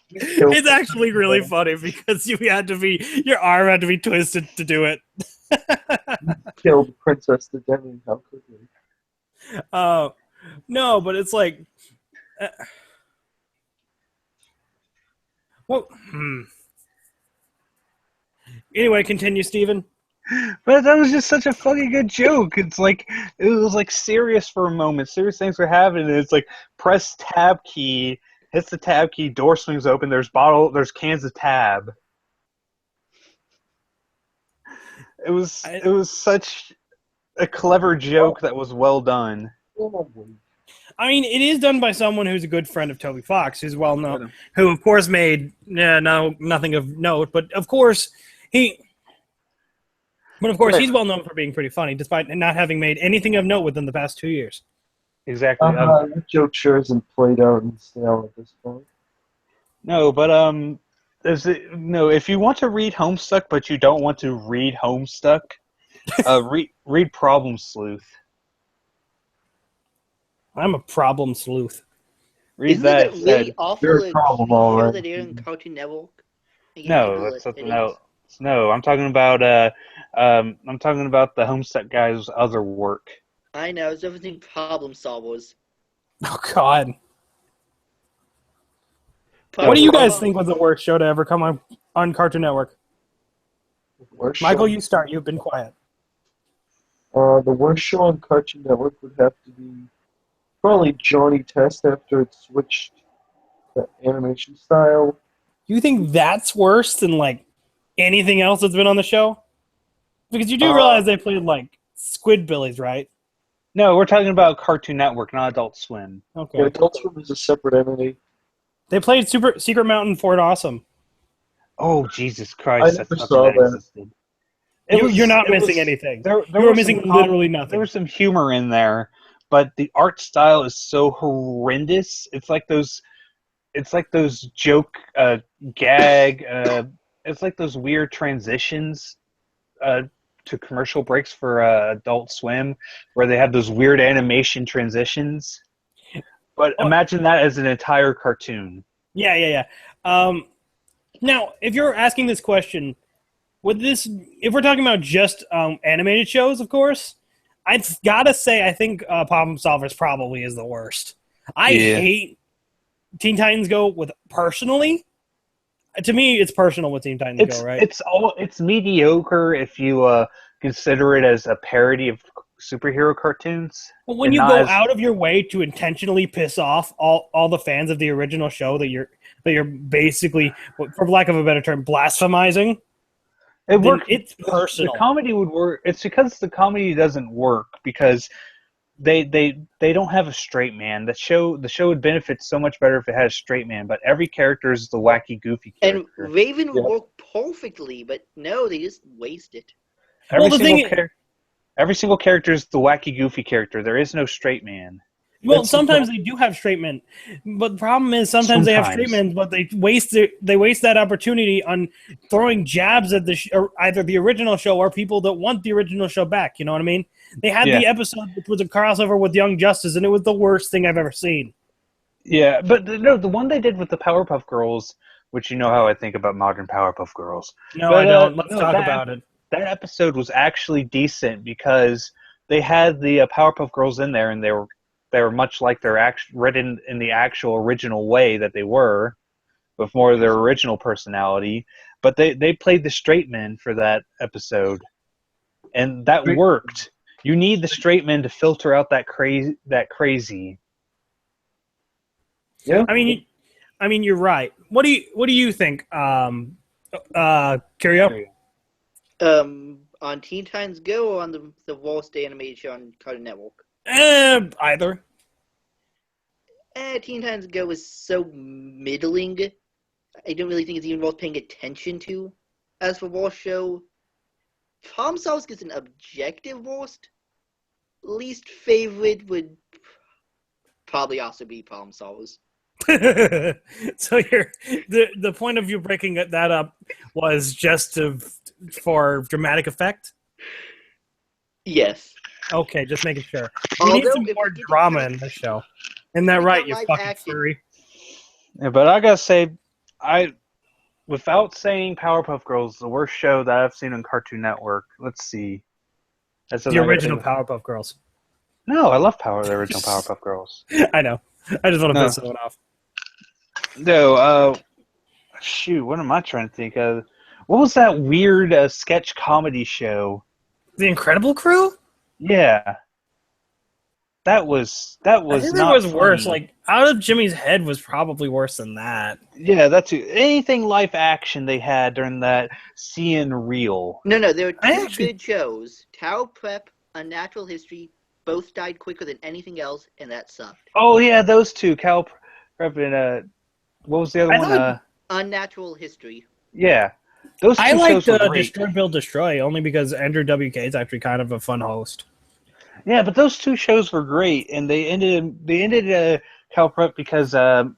S4: It's actually really funny because your arm had to be twisted to do it.
S1: Killed Princess the Demi. How quickly?
S4: No, but it's like, Anyway, continue, Steven.
S3: But that was just such a fucking good joke. It's like it was like serious for a moment. Serious things were happening. And it's like press Tab key, hits the Tab key, door swings open. There's cans of Tab. It was such a clever joke that was well done.
S4: I mean, it is done by someone who's a good friend of Toby Fox, who's well known, who of course made nothing of note, but of course he's well known for being pretty funny, despite not having made anything of note within the past 2 years.
S3: Exactly.
S1: That joke sure isn't played out and stale at this point.
S3: No, but if you want to read Homestuck, but you don't want to read Homestuck, read Problem Sleuth.
S2: I'm a problem sleuth.
S3: Read that.
S2: Isn't it really awful?
S1: You're a problem, all right.
S2: That aired in Cartoon Network?
S3: No, that's something else. No, I'm talking about the Homestuck guy's other work.
S2: I know, it's everything Problem Solvers.
S4: Oh God. What do you guys think was the worst show to ever come on Cartoon Network? Michael, you start. You've been quiet.
S1: The worst show on Cartoon Network would have to be probably Johnny Test after it switched to animation style.
S4: You think that's worse than like anything else that's been on the show? Because you do realize they played like Squidbillies, right?
S3: No, we're talking about Cartoon Network, not Adult Swim.
S4: Okay.
S1: Yeah, Adult Swim is a separate entity.
S4: They played Secret Mountain Fort Awesome.
S3: Oh, Jesus
S1: I
S3: Christ,
S1: never
S3: that's
S1: saw
S3: nothing that
S1: that.
S3: existed.
S4: You're not missing anything.
S3: There
S4: You were
S3: was
S4: missing
S3: some
S4: literally
S3: There
S4: nothing.
S3: was some humor in there, but the art style is so horrendous. It's like those joke gag. It's like those weird transitions to commercial breaks for Adult Swim, where they have those weird animation transitions. But imagine that as an entire cartoon.
S4: Yeah. Now, if you're asking this question, if we're talking about just animated shows, of course, I've got to say I think Problem Solvers probably is the worst. I hate Teen Titans Go personally. To me, it's personal with Teen Titans Go, right?
S3: It's mediocre if you consider it as a parody of superhero cartoons.
S4: But when you go out of your way to intentionally piss off all the fans of the original show that you're basically, for lack of a better term, blasphemizing, it's personal.
S3: The comedy would work. It's because the comedy doesn't work because they don't have a straight man. The show would benefit so much better if it had a straight man, but every character is the wacky, goofy character.
S2: And Raven would work perfectly, but no, they just waste it.
S3: Every single character is the wacky, goofy character. There is no straight man.
S4: Well, sometimes they do have straight men, but the problem is sometimes they have straight men, but they waste that opportunity on throwing jabs at either the original show or people that want the original show back. You know what I mean? They had the episode which was a crossover with Young Justice, and it was the worst thing I've ever seen.
S3: Yeah, but the one they did with the Powerpuff Girls, which you know how I think about modern Powerpuff Girls.
S4: No, I don't. Let's talk about it.
S3: That episode was actually decent because they had the Powerpuff Girls in there, and they were much like they're written in the actual original way that they were, with more of their original personality. But they played the straight men for that episode, and that worked. You need the straight men to filter out that crazy.
S4: Yeah, I mean, you're right. What do you think, Curio?
S2: On Teen Titans Go or on the worst animated show on Cartoon Network?
S4: Either.
S2: Teen Titans Go is so middling. I don't really think it's even worth paying attention to. As for worst show, Problem Solvers gets an objective worst. Least favorite would probably also be Problem Solvers.
S4: So the point of you breaking that up was just for dramatic effect?
S2: Yes.
S4: Okay, just making sure. We need some more drama in this show. Isn't that right, you fucking furry?
S3: Yeah, but I gotta say, without saying Powerpuff Girls, the worst show that I've seen on Cartoon Network. Let's see.
S4: The original Powerpuff Girls.
S3: No, I love the original Powerpuff Girls.
S4: I know. I just want to piss someone off.
S3: No, shoot, what am I trying to think of? What was that weird sketch comedy show?
S4: The Incredible Crew?
S3: Yeah. That was
S4: I think
S3: not
S4: that was
S3: funny.
S4: worse. Like, Out of Jimmy's Head was probably worse than that.
S3: Yeah, that's anything live action they had during that seeing real.
S2: No, there were two good shows. Tower Prep, Unnatural History, both died quicker than anything else, and that sucked.
S3: Oh yeah, those two, Cal Prep and what was the other one?
S2: Unnatural History.
S3: Yeah, those two
S4: I liked
S3: shows were great.
S4: Destroy Build Destroy only because Andrew WK is actually kind of a fun host.
S3: Yeah, but those two shows were great, and they ended Cal Prep because no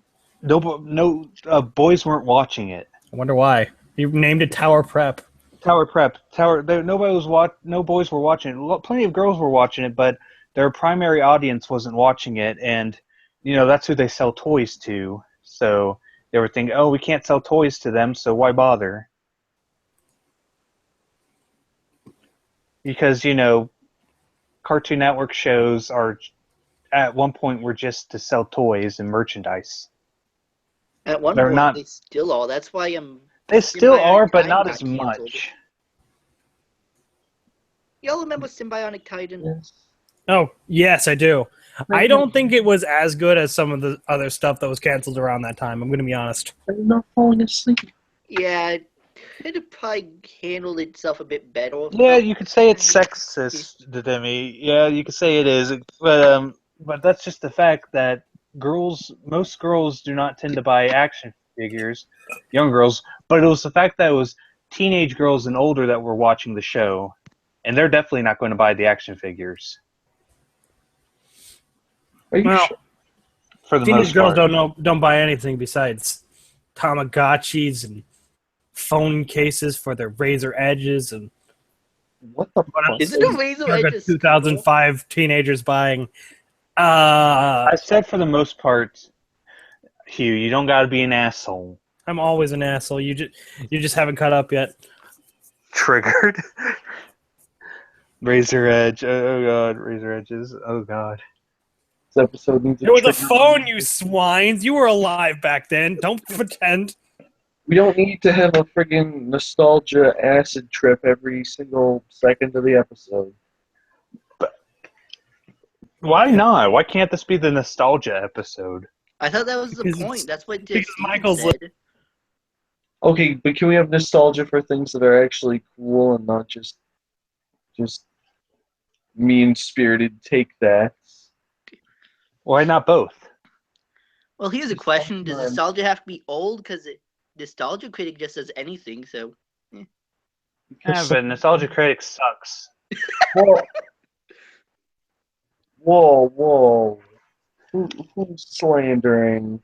S3: boys weren't watching it.
S4: I wonder why. You named it Tower Prep.
S3: Tower Prep. No boys were watching it. Plenty of girls were watching it, but their primary audience wasn't watching it, and that's who they sell toys to. So they were thinking, oh, we can't sell toys to them, so why bother? Because Cartoon Network shows are at one point were just to sell toys and merchandise.
S2: At one point, they still are. That's why
S3: They still are, but not as much.
S2: Y'all remember Symbionic Titan?
S1: Yes.
S4: Oh, yes, I do. I don't think it was as good as some of the other stuff that was canceled around that time. I'm going to be honest.
S1: I'm not falling asleep.
S2: Yeah, Peter Pie handled itself a bit better.
S3: Yeah, you could say it's sexist, Demi. Yeah, you could say it is, but that's just the fact that most girls do not tend to buy action figures, young girls. But it was the fact that it was teenage girls and older that were watching the show, and they're definitely not going to buy the action figures
S1: Are you
S4: Well,
S1: sure?
S3: for the
S4: teenage
S3: most
S4: girls
S3: part.
S4: don't buy anything besides Tamagotchis and phone cases for their razor edges and
S1: What the
S4: what
S1: fuck?
S4: else?
S2: Isn't a razor
S4: Circa
S2: edge a
S4: 2005 teenagers buying.
S3: I said for the most part, Hugh, you don't got to be an asshole.
S4: I'm always an asshole. You just haven't caught up yet.
S3: Triggered. Razor Edge. Oh god, Razor Edges. Oh god.
S1: This episode needs
S4: It was a
S1: trigger
S4: phone,
S1: warning.
S4: you swines. You were alive back then. Don't pretend.
S1: We don't need to have a friggin' nostalgia acid trip every single second of the episode.
S3: Why not? Why can't this be the nostalgia episode?
S2: I thought that was the
S4: Because
S2: point. That's what
S4: because
S2: Steven
S4: Michael's
S2: said.
S1: Okay, but can we have nostalgia for things that are actually cool and not just mean-spirited take that?
S3: Why not both?
S2: Well, here's a
S1: Just
S2: question. Does
S1: sometimes-
S2: nostalgia have to be old? Because Nostalgia Critic just says anything, so...
S3: Yeah,
S1: Because
S3: but Nostalgia Critic sucks.
S1: Whoa. Whoa. Who's slandering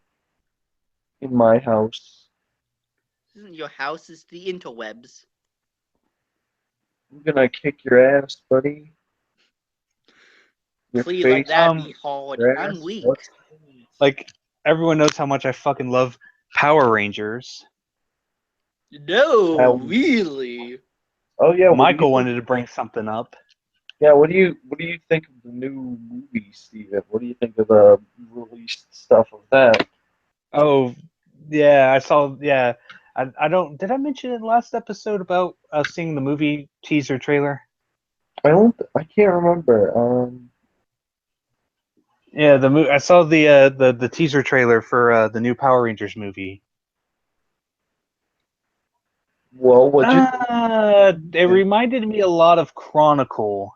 S1: in my house?
S2: This isn't your house, it's the interwebs.
S1: I'm gonna kick your ass, buddy. Your
S2: Please let
S1: face,
S2: that be hard.
S1: your
S2: I'm
S1: ass,
S2: weak.
S1: what's-
S3: Like, everyone knows how much I fucking love Power Rangers.
S2: No, really?
S1: Oh yeah,
S3: Michael wanted to bring something up.
S1: What do you think of the new movie, Steven? What do you think of the released stuff of that?
S3: Oh, yeah, I saw, yeah. I don't, did I mention in the last episode about seeing the movie teaser trailer?
S1: I can't remember.
S3: Yeah, I saw the teaser trailer for the new Power Rangers movie.
S1: Well, what you
S3: It reminded me a lot of Chronicle,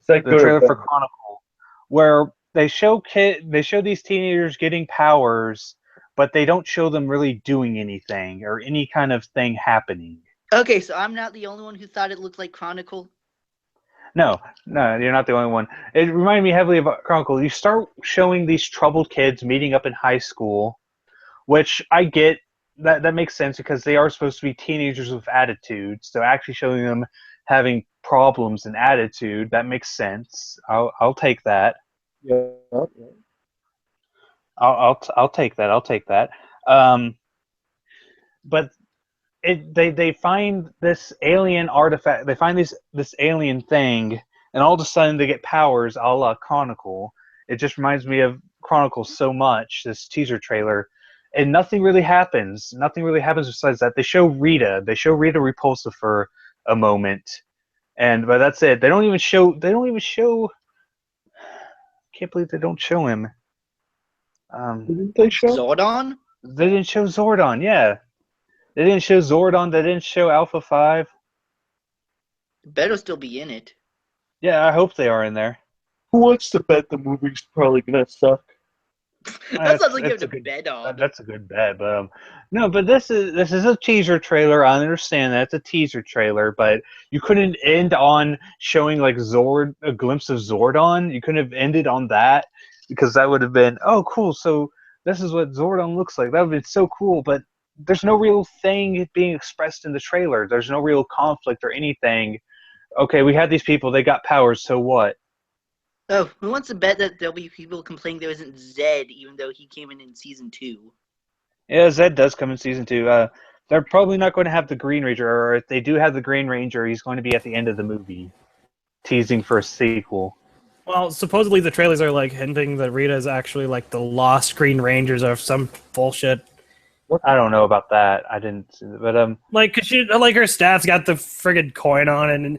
S1: is that
S3: the
S1: good or
S3: trailer for
S1: bad?
S3: Chronicle, where they show these teenagers getting powers, but they don't show them really doing anything or any kind of thing happening.
S2: Okay, so I'm not the only one who thought it looked like Chronicle.
S3: No, you're not the only one. It reminded me heavily of Chronicle. You start showing these troubled kids meeting up in high school, which I get. That makes sense because they are supposed to be teenagers with attitudes. So actually showing them having problems and attitude, that makes sense. I'll take that.
S1: Yeah.
S3: I'll take that. I'll take that. But they find this alien artifact. They find this alien thing, and all of a sudden they get powers, a la Chronicle. It just reminds me of Chronicle so much. This teaser trailer, and nothing really happens. Nothing really happens besides that. They show Rita. They show Rita Repulsa for a moment, but that's it. They don't even show. Can't believe they don't show him.
S1: Didn't they show?
S2: Zordon?
S3: They didn't show Zordon. Yeah. They didn't show Zordon. They didn't show Alpha 5.
S2: Better still be in it.
S3: Yeah, I hope they are in there.
S1: Who wants to bet the movie's probably gonna suck?
S2: That sounds like you have
S3: That's a
S2: to bet on.
S3: That's a good bet, but no. But this is a teaser trailer. I understand that it's a teaser trailer, but you couldn't end on showing like a glimpse of Zordon. You couldn't have ended on that because that would have been cool. So this is what Zordon looks like. That would have been so cool, but there's no real thing being expressed in the trailer. There's no real conflict or anything. Okay, we had these people. They got powers. So what?
S2: Oh, who wants to bet that there'll be people complaining there isn't Zed, even though he came in season 2?
S3: Yeah, Zed does come in season 2. They're probably not going to have the Green Ranger, or if they do have the Green Ranger, he's going to be at the end of the movie, teasing for a sequel.
S4: Well, supposedly the trailers are like hinting that Rita is actually like the lost Green Rangers or some bullshit.
S3: I don't know about that. I didn't see that, but
S4: Like, 'cause she, like her staff's got the friggin' coin on it, and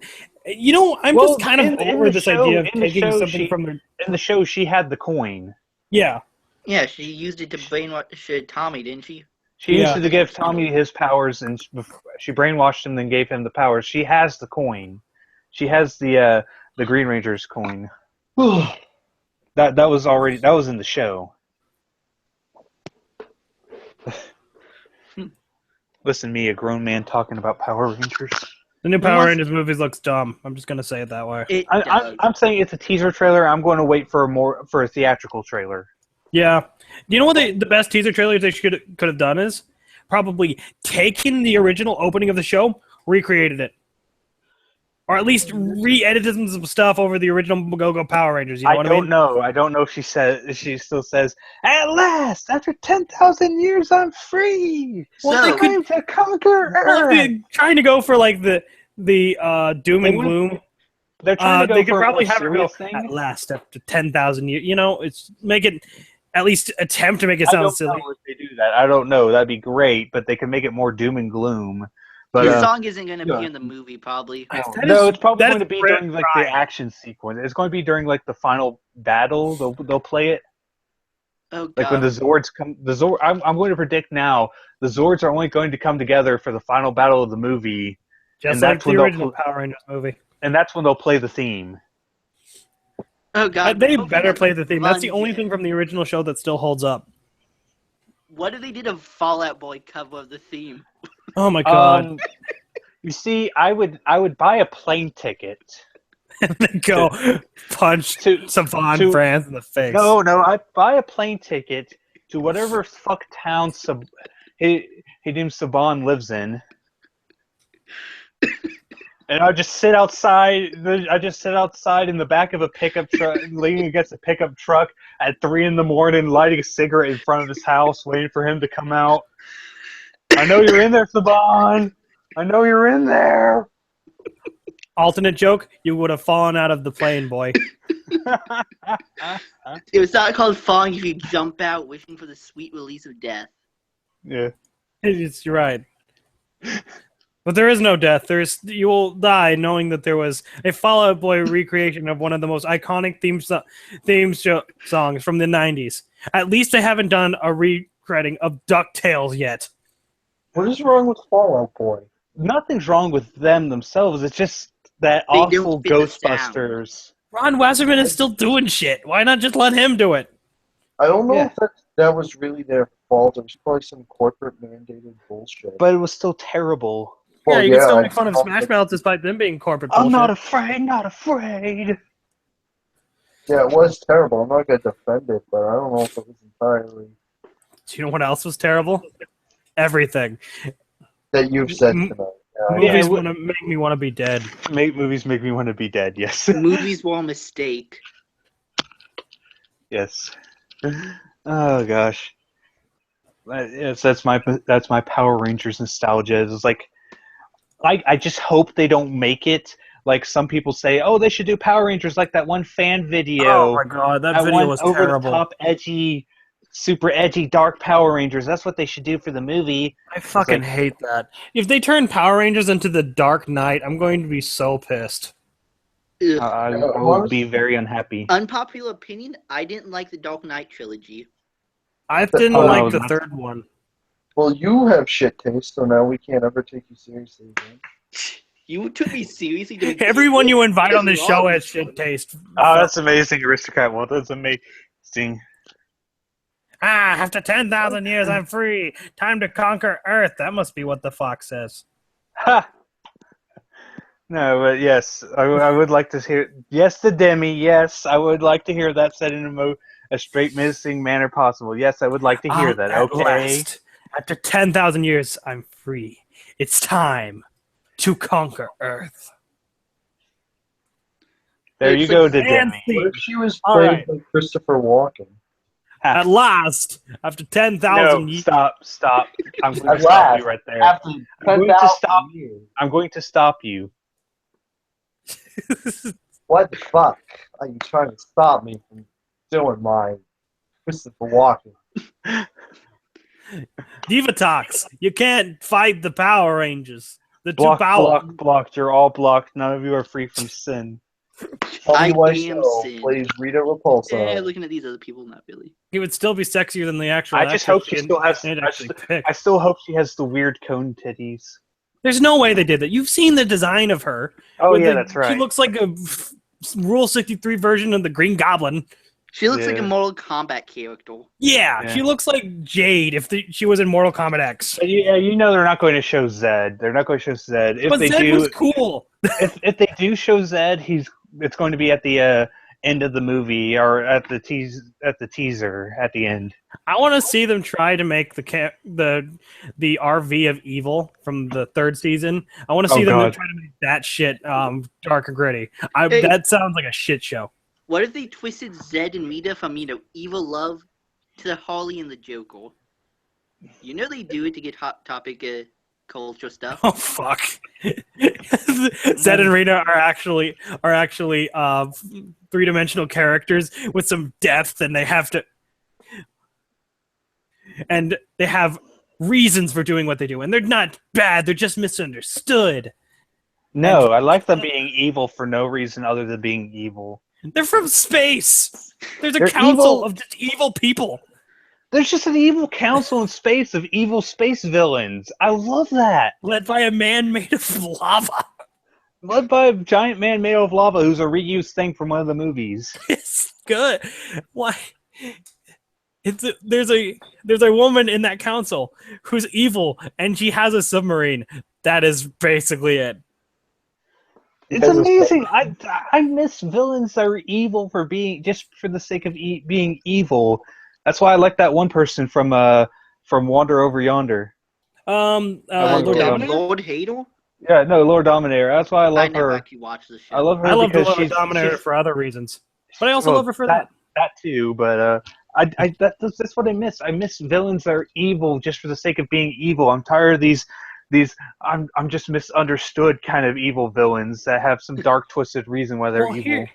S4: I'm
S3: Well,
S4: just kind of
S3: in
S4: over
S3: the
S4: this
S3: show-
S4: idea of
S3: in the
S4: taking
S3: show,
S4: something
S3: she-
S4: from the.
S3: in the show she had the coin.
S4: Yeah,
S2: Yeah, she used it to brainwash Tommy, didn't she?
S3: She used to give Tommy his powers, and she brainwashed him, then gave him the powers. She has the coin. She has the Green Ranger's coin. that was in the show. Listen to me, a grown man talking about Power Rangers.
S4: The new Power Rangers movies looks dumb. I'm just gonna say it that way.
S3: I'm saying it's a teaser trailer. I'm going to wait for a theatrical trailer.
S4: Yeah. You know what the best teaser trailers they could have done is? Probably taken the original opening of the show, recreated it. Or at least re-edited some stuff over the original Go-Go Power Rangers. You know what I mean?
S3: I don't know if she still says, "At last, after 10,000 years, I'm free.
S2: Well,
S3: they could to conquer Earth."
S4: Trying to go for like the doom and gloom.
S3: They're trying to go
S4: they could
S3: for
S4: probably
S3: a
S4: have it go
S3: serious thing.
S4: at last after 10,000 years. You know, it's make it at least attempt to make it sound silly.
S3: I don't know if they do that. I don't know. That'd be great, but they can make it more doom and gloom. But
S2: the song isn't going to be in the movie, probably.
S3: No, it's probably going to be during like the action sequence. It's going to be during like the final battle. They'll play it.
S2: Oh, God.
S3: Like when the Zords come. I'm going to predict now. The Zords are only going to come together for the final battle of the movie.
S4: Just like the original Power Rangers movie.
S3: And that's when they'll play the theme.
S2: Oh, God.
S4: They better play the theme. That's the only thing from the original show that still holds up.
S2: What if they did a Fall Out Boy cover of the theme?
S4: Oh my God!
S3: You see, I would buy a plane ticket.
S4: And go punch Saban France in the face.
S3: No, I'd buy a plane ticket to whatever fuck town Hadim Saban lives in, and I just sit outside. In the back of a pickup truck, leaning against a pickup truck at 3 a.m, lighting a cigarette in front of his house, waiting for him to come out. I know you're in there, Saban. I know you're in there.
S4: Alternate joke: you would have fallen out of the plane, boy.
S2: It was not called falling if you jump out, wishing for the sweet release of death.
S3: Yeah,
S4: you're right. But there is no death. You will die knowing that there was a Fall Out Boy recreation of one of the most iconic theme songs from the 90s. At least they haven't done a recreating of DuckTales yet.
S1: What is wrong with Fall Out Boy?
S3: Nothing's wrong with them themselves. It's just that awful Ghostbusters.
S4: Ron Wasserman is still doing shit. Why not just let him do it?
S1: I don't know if that was really their fault. It was probably some corporate mandated bullshit.
S3: But it was still terrible.
S4: Well, you can still make fun of Smash Mouth despite them being corporate bullshit.
S3: I'm not afraid.
S1: Yeah, it was terrible. I'm not going to defend it, but I don't know if it was entirely...
S4: Do you know what else was terrible? Everything.
S1: That you've said tonight.
S4: Movies make me want to be dead.
S3: Movies make me want to be dead, yes.
S2: Movies were a mistake.
S3: Yes. Oh, gosh. Yes, that's my Power Rangers nostalgia. It's like... I just hope they don't make it like some people say, oh, they should do Power Rangers like that one fan video.
S4: Oh my God, that video was terrible.
S3: Over the top, edgy, super edgy, dark Power Rangers. That's what they should do for the movie.
S4: I fucking hate that. If they turn Power Rangers into the Dark Knight, I'm going to be so pissed.
S3: I will be very unhappy.
S2: Unpopular opinion, I didn't like the Dark Knight trilogy.
S4: I didn't like the third one.
S1: Well, you have shit taste, so now we can't ever take you seriously again.
S2: You took me seriously?
S4: Everyone you invite on this show has shit taste.
S3: Oh, that's amazing, Aristocrat. Well, that's amazing.
S4: After 10,000 years, I'm free. Time to conquer Earth. That must be what the fox says.
S3: Ha! No, but yes, I would like to hear... Yes, the Demi, yes. I would like to hear that said in a straight menacing manner possible. Yes, I would like to hear that. Okay.
S4: Last, after 10,000 years, I'm free. It's time to conquer Earth.
S3: There you go, the Demi.
S1: What if she was played by Christopher Walken?
S4: At last, after 10,000 years.
S3: Stop. I'm going to stop you right there.
S1: After 10,000 years.
S3: I'm going to stop you.
S1: What the fuck are you trying to stop me from doing my Christopher Walken?
S4: Divatox, you can't fight the Power Rangers. The two power
S3: blocked. You're all blocked. None of you are free from sin.
S1: Tommy
S2: I am
S1: Wiseau
S2: Sin.
S1: plays Rita Repulsa.
S2: Yeah, looking at these other people, not really.
S4: He would still be sexier than the actual.
S3: I just
S4: actor
S3: hope she still has.
S4: and actually pick.
S3: I still hope she has the weird cone titties.
S4: There's no way they did that. You've seen the design of her.
S3: Oh
S4: with
S3: yeah,
S4: the-
S3: that's right.
S4: She looks like a Rule 63 version of the Green Goblin.
S2: She looks like a
S3: Yeah.
S2: Mortal Kombat character.
S4: Yeah,
S3: Yeah.
S4: she looks like Jade if she was in Mortal Kombat X.
S3: But yeah, you know they're not going to show Zed. They're not going to show Zed. If
S4: But
S3: they
S4: Zed
S3: do,
S4: was cool.
S3: if they do show Zed, it's going to be at the end of the movie or at the teaser at the end.
S4: I want to see them try to make the RV of evil from the third season. I want to see them
S3: God.
S4: try to make that shit dark and gritty.
S2: Hey.
S4: That sounds like a shit show.
S2: What if they twisted Zed and Rita from, evil love to the Harley and the Joker? You know they do it to get Hot Topic culture stuff.
S4: Oh fuck! Zed and Rita are actually three-dimensional characters with some depth, and they have reasons for doing what they do, and they're not bad. They're just misunderstood.
S3: No, I like them being evil for no reason other than being evil.
S4: They're from space. There's a
S3: They're
S4: council
S3: evil.
S4: of just evil people.
S3: There's just an evil council in space of evil space villains. I love that.
S4: Led by a man made of lava.
S3: Led by a giant man made of lava who's a reused thing from one of the movies.
S4: It's good. Why? There's a woman in that council who's evil, and she has a submarine. That is basically it.
S3: It's amazing. I miss villains that are evil for being just for the sake of being evil. That's why I like that one person from Wander Over Yonder.
S4: Lord
S3: Lord
S4: Dominator?
S2: Lord Hadel?
S3: Yeah, no, Lord Dominator. That's why I
S2: I
S3: love
S2: never
S3: her.
S2: actually watched the show.
S3: I love her
S4: I love the
S3: because
S4: Lord
S3: she's
S4: Dominator for other reasons, but I also
S3: well,
S4: love her for that.
S3: That too, but that's what I miss. I miss villains that are evil just for the sake of being evil. I'm tired of these I'm just misunderstood kind of evil villains that have some dark twisted reason why they're evil.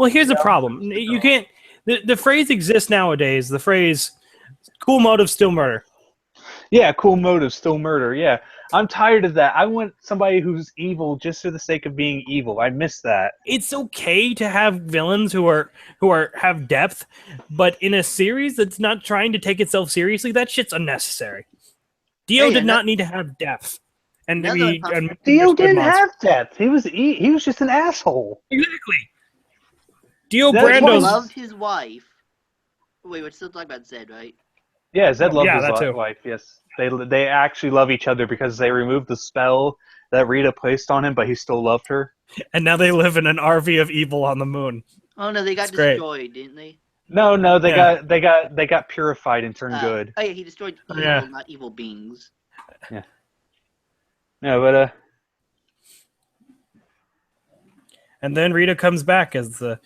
S4: Here's the problem. You can't. The phrase exists nowadays. The phrase "cool motive, still murder."
S3: Yeah, cool motive, still murder. Yeah, I'm tired of that. I want somebody who's evil just for the sake of being evil. I miss that.
S4: It's okay to have villains who have depth, but in a series that's not trying to take itself seriously, that shit's unnecessary. Dio did not need to have depth, and
S3: Dio didn't have depth. He was just an asshole.
S4: Exactly. Dio
S3: That's
S2: He
S4: Brando's
S2: loved his wife. Wait, we're still talking about Zed, right?
S3: Yeah, Zed loved
S4: that
S3: his
S4: too.
S3: wife. Yes, they actually love each other because they removed the spell that Rita placed on him, but he still loved her.
S4: and now they live in an RV of evil on the moon.
S2: Oh no, they got
S4: It's great.
S2: destroyed, didn't they?
S3: No, they
S4: Yeah.
S3: got purified and turned good.
S2: Oh yeah, he destroyed evil,
S4: Yeah.
S2: not evil beings.
S3: No, but
S4: And then Rita comes back as the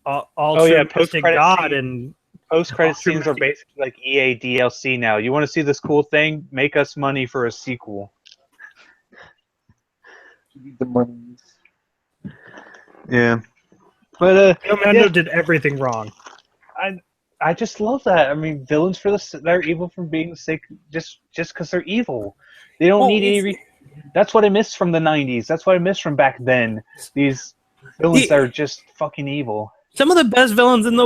S3: post-credit
S4: god,
S3: scene.
S4: and
S3: post-credit scenes are
S4: Ultimate-
S3: basically like EA DLC now. You want to see this cool thing? Make us money for a sequel.
S1: The monies.
S3: Yeah, but
S4: Mando did everything wrong.
S3: I just love that. I mean, villains they're evil from being sick just because they're evil. They don't need any. That's what I miss from the '90s. That's what I miss from back then. These villains that are just fucking evil.
S4: Some of the best villains in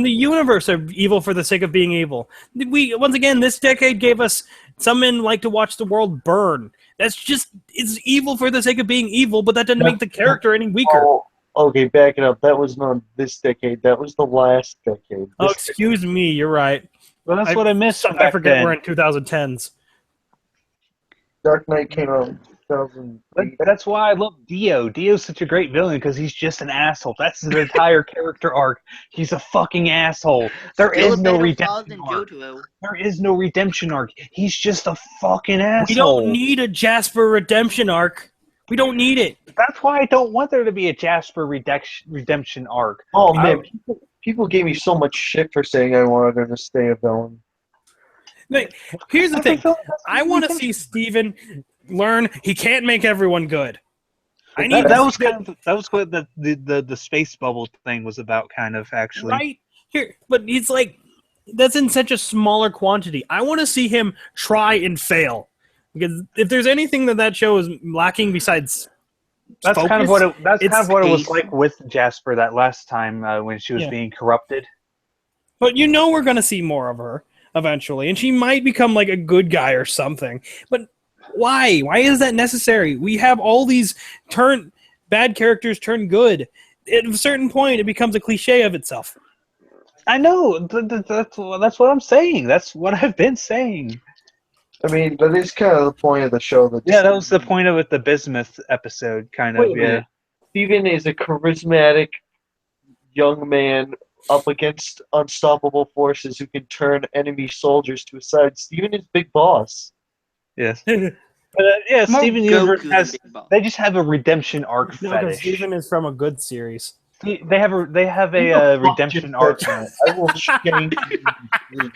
S4: the universe are evil for the sake of being evil. Once again, this decade gave us some men like to watch the world burn. It's evil for the sake of being evil, but that doesn't make the character any weaker.
S1: Oh, okay, back it up. That was not this decade. That was the last decade.
S4: Oh, excuse me, you're right.
S3: Well, that's what I missed.
S4: I forget we're in 2010s.
S1: Dark Knight came out in 2008.
S3: But that's why I love Dio. Dio's such a great villain because he's just an asshole. That's his entire character arc. He's a fucking asshole. There
S2: Still
S3: is
S2: a
S3: no
S2: better
S3: redemption
S2: father than
S3: arc.
S2: Jotaro.
S3: There is no redemption arc. He's just a fucking asshole.
S4: We don't need a Jasper redemption arc. We don't need it.
S3: That's why I don't want there to be a Jasper redemption arc.
S1: Oh man, people gave me so much shit for saying I wanted her to stay a villain.
S4: Like, here's the thing. I want to see Steven learn he can't make everyone good.
S3: That was what the space bubble thing was about, kind of, actually.
S4: Right here, but he's like, that's in such a smaller quantity. I want to see him try and fail, because if there's anything that show is lacking besides
S3: That's kind of
S4: focus.
S3: what it was
S2: Space.
S3: like with Jasper that last time when she was
S4: Yeah.
S3: being corrupted.
S4: But you know we're gonna see more of her eventually, and she might become like a good guy or something. But why? Why is that necessary? We have all these bad characters turn good. At a certain point, it becomes a cliche of itself.
S3: I know. That's what I'm saying. That's what I've been saying.
S1: I mean, that is kind of the point of the show. That
S3: Yeah, that was the point of it. The bismuth episode, kind
S1: Wait
S3: of.
S1: a
S3: Yeah.
S1: minute. Steven is a charismatic young man up against unstoppable forces who can turn enemy soldiers to his side. Steven is Big Boss.
S3: Yes. But yeah,
S2: More
S3: Steven Universe
S2: Goku
S3: has.
S2: than Big Boss.
S3: They just have a redemption arc
S4: No, because
S3: fetish.
S4: Steven is from a good series.
S3: They have a
S1: Who the fuck
S3: redemption
S1: just
S3: arc.
S1: said that? I will shank you.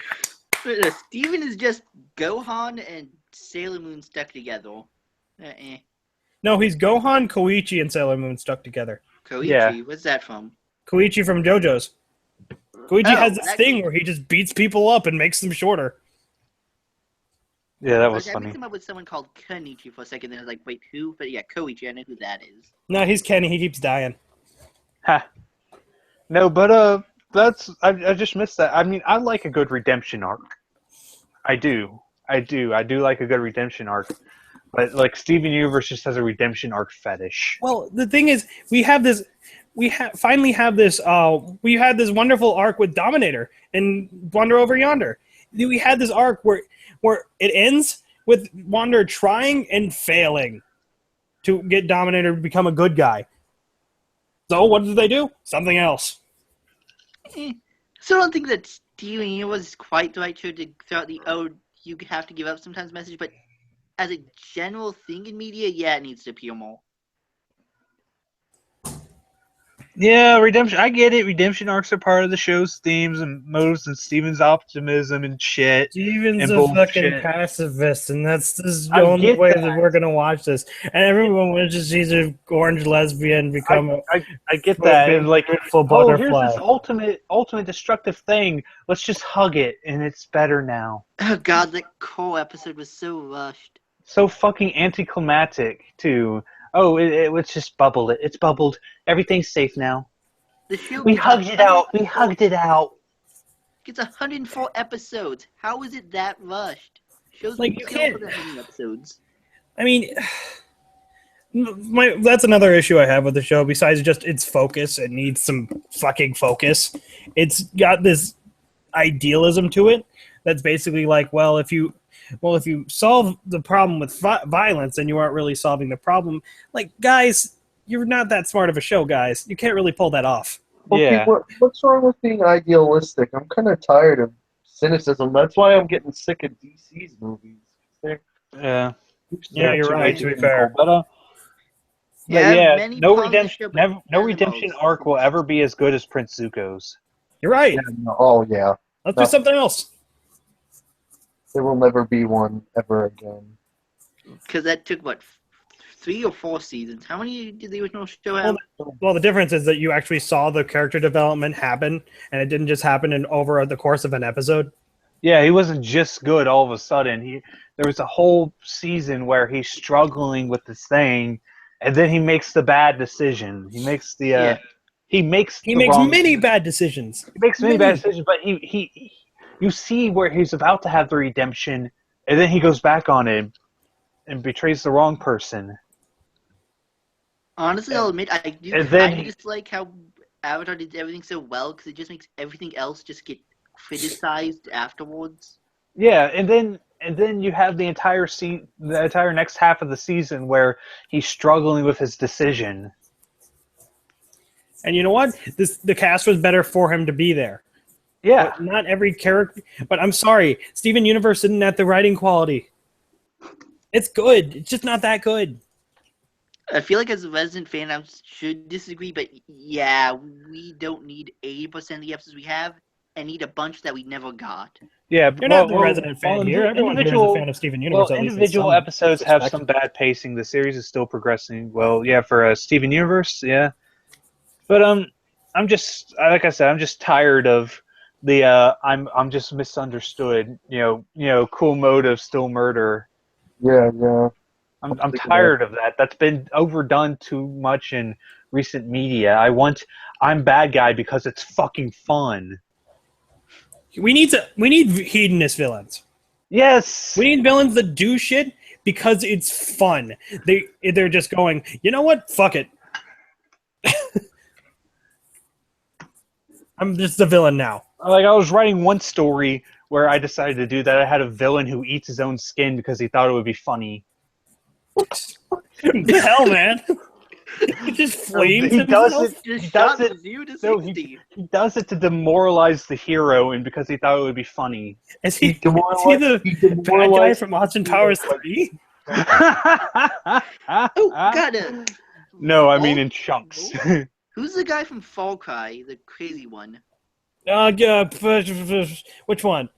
S2: Steven is just Gohan and Sailor Moon stuck together. Eh.
S4: No, he's Gohan, Koichi, and Sailor Moon stuck together.
S2: Koichi,
S3: Yeah.
S2: what's that from?
S4: Koichi from JoJo's. Koichi
S2: Oh,
S4: has this
S2: that
S4: thing
S2: Koichi.
S4: where he just beats people up and makes them shorter.
S3: Yeah, that was
S2: I
S3: funny.
S2: mixed him up with someone called Kenichi for a second, then I was like, wait, who? But yeah, Koichi, I know who that is.
S4: No, he's Kenny. He keeps dying.
S3: Ha. No, but I just missed that. I mean, I like a good redemption arc. I do like a good redemption arc. But like Steven Universe just has a redemption arc fetish.
S4: Well, the thing is, we finally have this. We had this wonderful arc with Dominator and Wander Over Yonder. We had this arc where it ends with Wander trying and failing to get Dominator to become a good guy. So what did they do? Something else.
S2: So I don't think that Steven Universe is quite the right show to throw out the you have to give up sometimes message, but as a general thing in media, yeah, it needs to appear more.
S3: Yeah, redemption. I get it. Redemption arcs are part of the show's themes and motives and Steven's optimism and shit.
S4: Steven's
S3: And
S4: a
S3: bullshit.
S4: fucking pacifist, and that's the
S3: I
S4: only
S3: get
S4: way
S3: that.
S4: that we're gonna watch this. And everyone wishes she's an orange lesbian become
S3: I get that. And like,
S4: beautiful
S3: oh, here's
S4: butterfly.
S3: this ultimate destructive thing. Let's just hug it, and it's better now.
S2: Oh god, that core episode was so rushed.
S3: So fucking anticlimactic too. Oh, let's just bubble it. It's bubbled. Everything's safe now.
S2: The show
S3: We
S2: gets
S3: hugged it out. We
S2: 104
S3: hugged it out.
S2: Gets 104 episodes. How is it that rushed? Shows
S4: Like,
S2: don't
S4: you can't-
S2: put that many episodes.
S4: I mean, that's another issue I have with the show. Besides just its focus, it needs some fucking focus. It's got this idealism to it that's basically like, if you solve the problem with violence, then you aren't really solving the problem. Like, guys, you're not that smart of a show, guys. You can't really pull that off.
S1: Well,
S3: Yeah.
S1: what's wrong with being idealistic? I'm kind of tired of cynicism. That's why I'm getting sick of DC's movies.
S3: Yeah.
S4: Yeah, you're
S3: too
S4: right,
S3: cynical.
S4: to be fair.
S3: But
S2: Yeah, many
S3: no
S2: parts of the
S3: redemption.
S2: show, but
S3: No
S2: none of
S3: redemption
S2: those.
S3: arc will ever be as good as Prince Zuko's.
S4: You're right.
S1: Yeah, no, oh yeah,
S4: Let's do something else.
S1: there will never be one ever again.
S2: Because that took, 3 or 4 seasons? How many did the original show have?
S4: Well, the difference is that you actually saw the character development happen, and it didn't just happen over the course of an episode.
S3: Yeah, he wasn't just good all of a sudden. There was a whole season where he's struggling with this thing, and then he makes the bad decision. He makes the
S2: Yeah.
S3: he makes
S4: He
S3: the
S4: makes
S3: wrong
S4: many bad decisions.
S3: He makes many bad decisions, but you see where he's about to have the redemption, and then he goes back on it and betrays the wrong person.
S2: Honestly, I'll admit, I do
S3: And then
S2: kind of dislike how Avatar did everything so well, because it just makes everything else just get criticized afterwards.
S3: Yeah, and then you have the entire next half of the season where he's struggling with his decision.
S4: And you know what? The cast was better for him to be there.
S3: Yeah,
S4: But not every character. But I'm sorry, Steven Universe didn't have the writing quality. It's good. It's just not that good.
S2: I feel like as a resident fan, I should disagree, but yeah, we don't need 80% of the episodes we have, and need a bunch that we never got.
S3: yeah.
S4: You're not the resident fan here. Everyone here is a
S3: individual-
S4: fan of Steven Universe.
S3: Well,
S4: at least in
S3: individual
S4: some
S3: episodes have
S4: respect.
S3: some bad pacing. The series is still progressing well. Yeah, for Steven Universe, yeah. But I'm just like I said, I'm just tired of the I'm just misunderstood. Cool motive, still murder.
S1: Yeah, yeah.
S3: I'm tired of that. That's been overdone too much in recent media. I'm bad guy because it's fucking fun.
S4: We need hedonist villains.
S3: Yes.
S4: We need villains that do shit because it's fun. They're just going, you know what? Fuck it. I'm just a villain now.
S3: Like, I was writing one story where I decided to do that. I had a villain who eats his own skin because he thought it would be funny.
S4: The hell, man? He just flames himself.
S2: Just shot from 0 to 60.
S3: He does it to demoralize the hero, and because he thought it would be funny.
S4: Is he the bad guy from Austin Powers 3?
S2: Oh, God.
S3: No, I mean in chunks.
S2: Who's the guy from Fall Cry, the crazy one?
S4: Yeah, which one?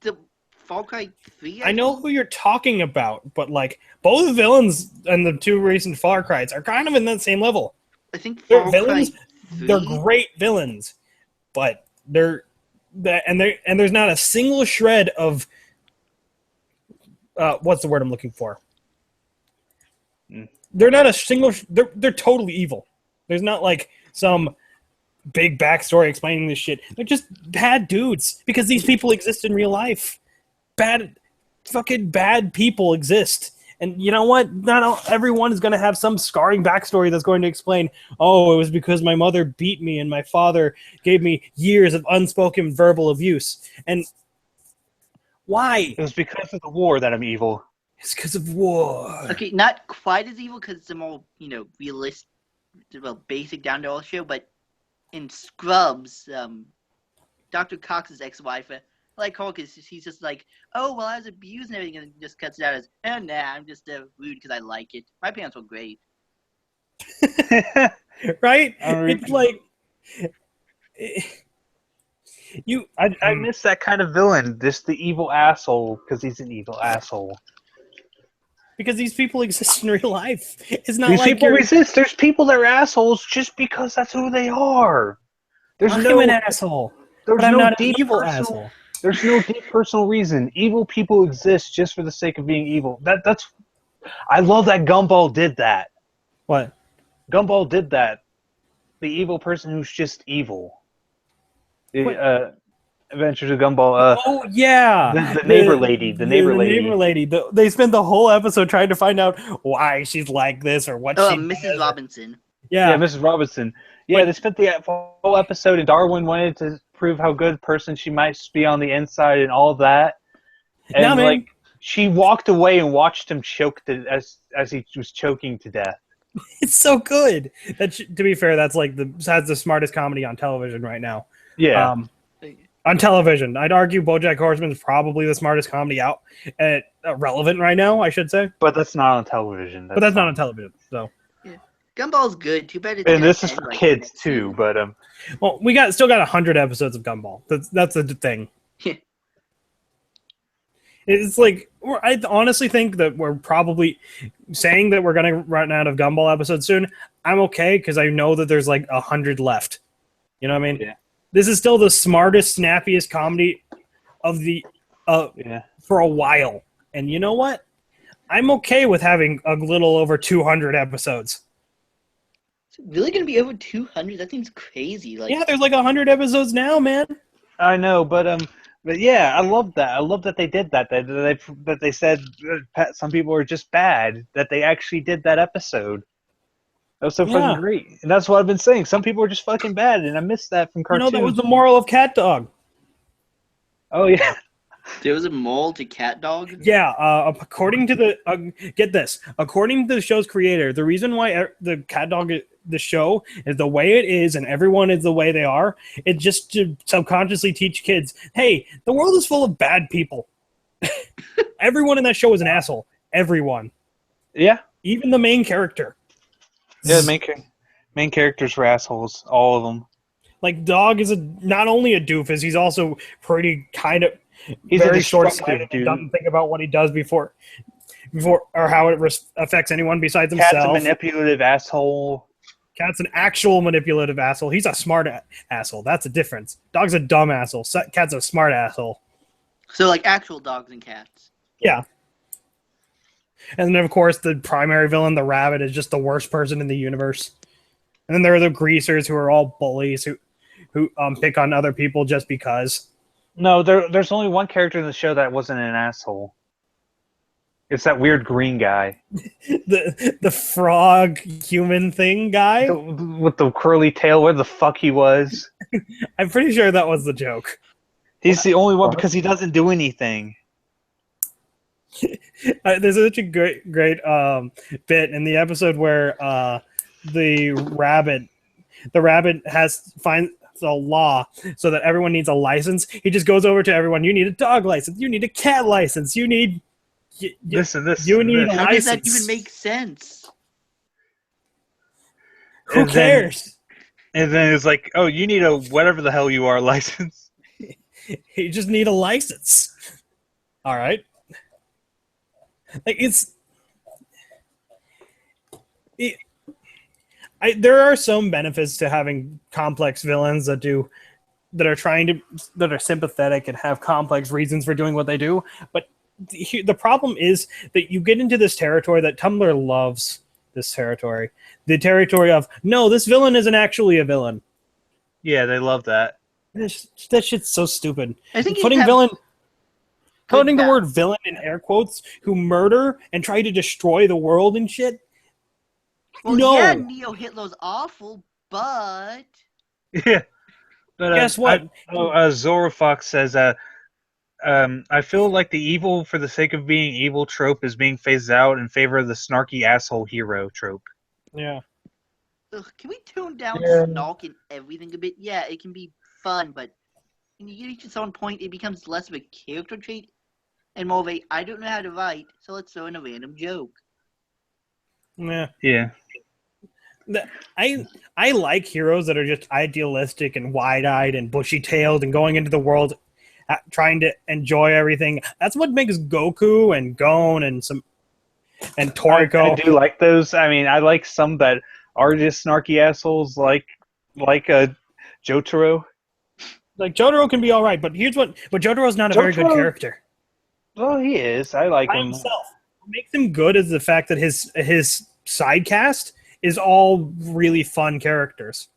S2: The Fall Cry 3?
S4: I know who you're talking about, but like both villains and the two recent Far Cries are kind of in that same level.
S2: I think
S4: They're
S2: Fall
S4: villains.
S2: Cry 3?
S4: They're great villains, but there's not a single shred of what's the word I'm looking for? They're not a single. They're totally evil. There's not like some big backstory explaining this shit. They're just bad dudes because these people exist in real life. Fucking bad people exist. And you know what? Not everyone is going to have some scarring backstory that's going to explain, oh, it was because my mother beat me and my father gave me years of unspoken verbal abuse. And why?
S3: It was because of the war that I'm evil.
S4: It's because of war.
S2: Okay, not quite as evil because it's a more, realistic, basic down-to-earth show, but in Scrubs, Dr. Cox's ex-wife, I like her because he's just like, oh, well, I was abused and everything, and just cuts it out as, oh, nah, I'm just rude because I like it. My parents were great.
S4: Right? It's like...
S3: I miss that kind of villain, just the evil asshole, because he's an evil asshole.
S4: Because these people exist in real life. It's not
S3: these
S4: like
S3: people exist. There's people that are assholes just because that's who they are.
S4: I'm an asshole. But I'm not an evil asshole.
S3: There's no deep personal reason. Evil people exist just for the sake of being evil. That's. I love that Gumball did that.
S4: What?
S3: Gumball did that. The evil person who's just evil. Adventures of Gumball.
S4: Oh yeah,
S3: the neighbor lady. The neighbor lady.
S4: They spent the whole episode trying to find out why she's like this or what.
S2: Oh, Mrs. Robinson.
S4: Yeah,
S3: Mrs. Robinson. Yeah, they spent the whole episode, and Darwin wanted to prove how good a person she might be on the inside and all that. And she walked away and watched him choke as he was choking to death.
S4: It's so good. To be fair, that's like has the smartest comedy on television right now.
S3: Yeah.
S4: On television, I'd argue BoJack Horseman is probably the smartest comedy out relevant right now. I should say,
S3: but that's not on television.
S4: That's not on television. So,
S2: yeah. Gumball's good. Too bad it's.
S3: And this is for kids too. But
S4: well, we still got 100 episodes of Gumball. That's the thing.
S2: Yeah.
S4: It's like I honestly think that we're probably saying that we're gonna run out of Gumball episodes soon. I'm okay because I know that there's like 100 left. You know what I mean?
S3: Yeah.
S4: This is still the smartest, snappiest comedy of the for a while. And you know what? I'm okay with having a little over 200 episodes.
S2: Is it really going to be over 200? That seems crazy.
S4: Yeah, there's like 100 episodes now, man.
S3: I know, but yeah, I love that. I love that they did that. That they said some people are just bad. That they actually did that episode. That was so fucking great. And that's what I've been saying. Some people are just fucking bad, and I miss that from cartoons.
S4: That was the moral of Cat Dog.
S3: Oh, yeah.
S2: There was a moral to Cat Dog?
S4: Yeah, according to the... get this. According to the show's creator, the reason why the Cat Dog, the show, is the way it is and everyone is the way they are, it's just to subconsciously teach kids, hey, the world is full of bad people. Everyone in that show is an asshole. Everyone.
S3: Yeah.
S4: Even the main character.
S3: Yeah, the main characters were assholes, all of them.
S4: Like, Dog is not only a doofus, he's also pretty kind of
S3: he's
S4: very
S3: a
S4: short-sighted and doesn't think about what he does before or how it affects anyone besides himself.
S3: Cat's a manipulative asshole.
S4: Cat's an actual manipulative asshole. He's a smart asshole. That's a difference. Dog's a dumb asshole. Cat's a smart asshole.
S2: So, like, actual dogs and cats.
S4: Yeah. And then, of course, the primary villain, the rabbit, is just the worst person in the universe. And then there are the greasers who are all bullies who pick on other people just because.
S3: No, there's only one character in the show that wasn't an asshole. It's that weird green guy.
S4: The frog human thing guy?
S3: With the curly tail, where the fuck he was.
S4: I'm pretty sure that was the joke.
S3: He's the only one because he doesn't do anything.
S4: There's such a great bit in the episode where the rabbit finds a law so that everyone needs a license. He just goes over to everyone. You need a dog license. You need a cat license. You need
S3: this and this.
S4: You need
S3: this.
S4: a
S2: How does that
S4: license.
S2: even make sense?
S4: Who cares?
S3: And then it's like, oh, you need a whatever the hell you are license.
S4: You just need a license. All right. Like there are some benefits to having complex villains that are sympathetic and have complex reasons for doing what they do. But the problem is that you get into this territory that Tumblr loves. This territory, the territory of no, this villain isn't actually a villain.
S3: Yeah, they love that.
S4: That shit's so stupid.
S2: I think
S4: Putting the word villain in air quotes who murder and try to destroy the world and shit.
S2: Well,
S4: no.
S2: yeah, Neo Hitler's awful, but
S3: Yeah. But,
S4: guess what?
S3: Zora Fox says, I feel like the evil for the sake of being evil trope is being phased out in favor of the snarky asshole hero trope.
S4: Yeah.
S2: ugh, can we tune down
S1: Yeah.
S2: snark and everything a bit? Yeah, it can be fun, but when you reach a certain point, it becomes less of a character trait and more of a I don't know how to write, so let's throw in a random joke.
S4: Yeah.
S3: Yeah.
S4: I like heroes that are just idealistic and wide-eyed and bushy-tailed and going into the world trying to enjoy everything. That's what makes Goku and Gon and Toriko.
S3: I do like those. I mean, I like some that are just snarky assholes like Jotaro.
S4: Like Jotaro can be all right, but Jotaro's not a very good character.
S3: Well, he is. I like
S4: By
S3: him.
S4: himself. What makes him good is the fact that his side cast is all really fun characters.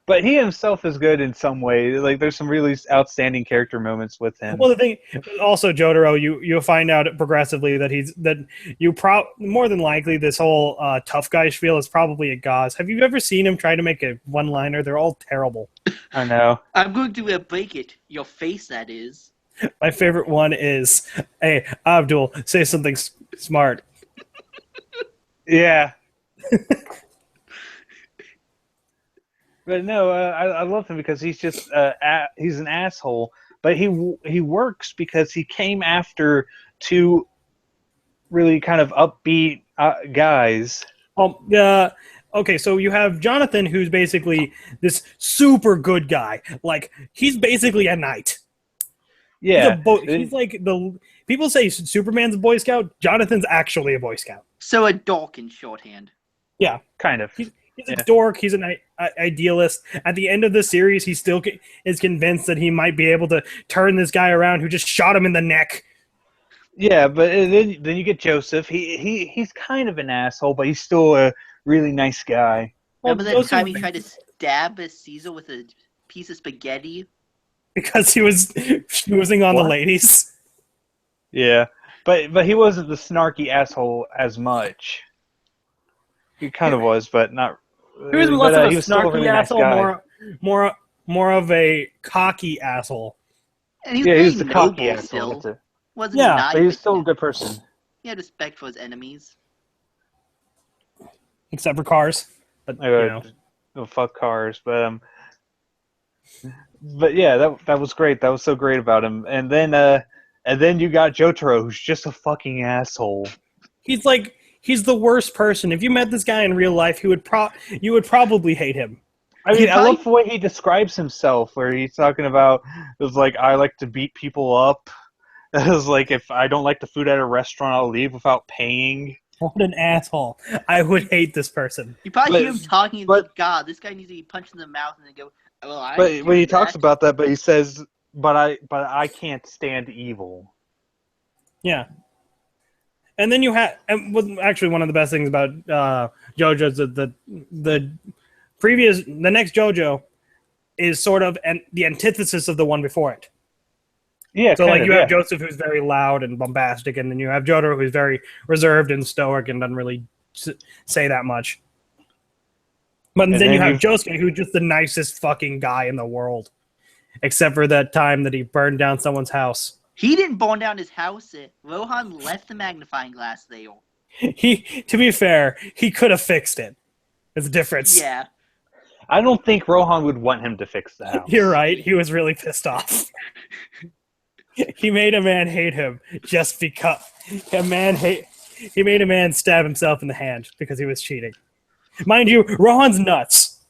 S3: But he himself is good in some way. Like, there's some really outstanding character moments with him.
S4: Well, the thing, also Jotaro, you'll find out progressively that more than likely this whole tough guy spiel is probably a gauze. Have you ever seen him try to make a one-liner? They're all terrible.
S3: I know.
S2: I'm going to break it. Your face, that is.
S4: My favorite one is, "Hey, Abdul, say something smart."
S3: Yeah. But no, I love him because he's just he's an asshole. But he works because he came after two really kind of upbeat guys.
S4: Okay, so you have Jonathan, who's basically this super good guy. Like, he's basically a knight.
S3: Yeah,
S4: He's like people say Superman's a Boy Scout. Jonathan's actually a Boy Scout.
S2: So a dork in shorthand.
S4: Yeah,
S3: kind of.
S4: He's a dork. He's an idealist. At the end of the series, he still is convinced that he might be able to turn this guy around who just shot him in the neck.
S3: Yeah, but then you get Joseph. He's kind of an asshole, but he's still a really nice guy.
S2: Remember that time he tried to stab Caesar with a piece of spaghetti?
S4: Because he was schmoozing on the ladies.
S3: Yeah, but he wasn't the snarky asshole as much. He kind of was, but not.
S4: He was less of a
S3: he was still
S4: snarky
S3: really nice
S4: asshole,
S3: guy.
S4: more of a cocky asshole.
S2: And he was
S3: Yeah, he
S2: very
S3: was the cocky
S2: noble
S3: asshole.
S2: still. Wasn't
S4: Yeah,
S2: nice,
S3: But he was still a good person.
S2: He had respect for his enemies.
S4: Except for cars. But,
S3: Oh, fuck cars, but yeah, that was great. That was so great about him. And then you got Jotaro, who's just a fucking asshole.
S4: He's the worst person. If you met this guy in real life, you would probably hate him.
S3: I mean, I love the way he describes himself, where he's talking about, it was like, I like to beat people up. It was like, if I don't like the food at a restaurant, I'll leave without paying.
S4: What an asshole. I would hate this person.
S2: You probably hear him talking and think, God, this guy needs to be punched in the mouth and then go, well, I
S3: But
S2: didn't
S3: when
S2: do
S3: he talks
S2: that.
S3: about that, but he says, but I can't stand evil.
S4: Yeah. And then you have, and actually one of the best things about JoJo's the next JoJo is sort of the antithesis of the one before it.
S3: Yeah,
S4: So like
S3: kind
S4: you
S3: of,
S4: have Joseph who's very loud and bombastic, and then you have Jotaro who's very reserved and stoic and doesn't really say that much. But then you have Josuke who's just the nicest fucking guy in the world, except for that time that he burned down someone's house.
S2: He didn't burn down his house. Rohan left the magnifying glass there.
S4: To be fair, he could have fixed it. There's a difference.
S2: Yeah.
S3: I don't think Rohan would want him to fix the house.
S4: You're right. He was really pissed off. He made a man hate him just because he made a man stab himself in the hand because he was cheating. Mind you, Rohan's nuts.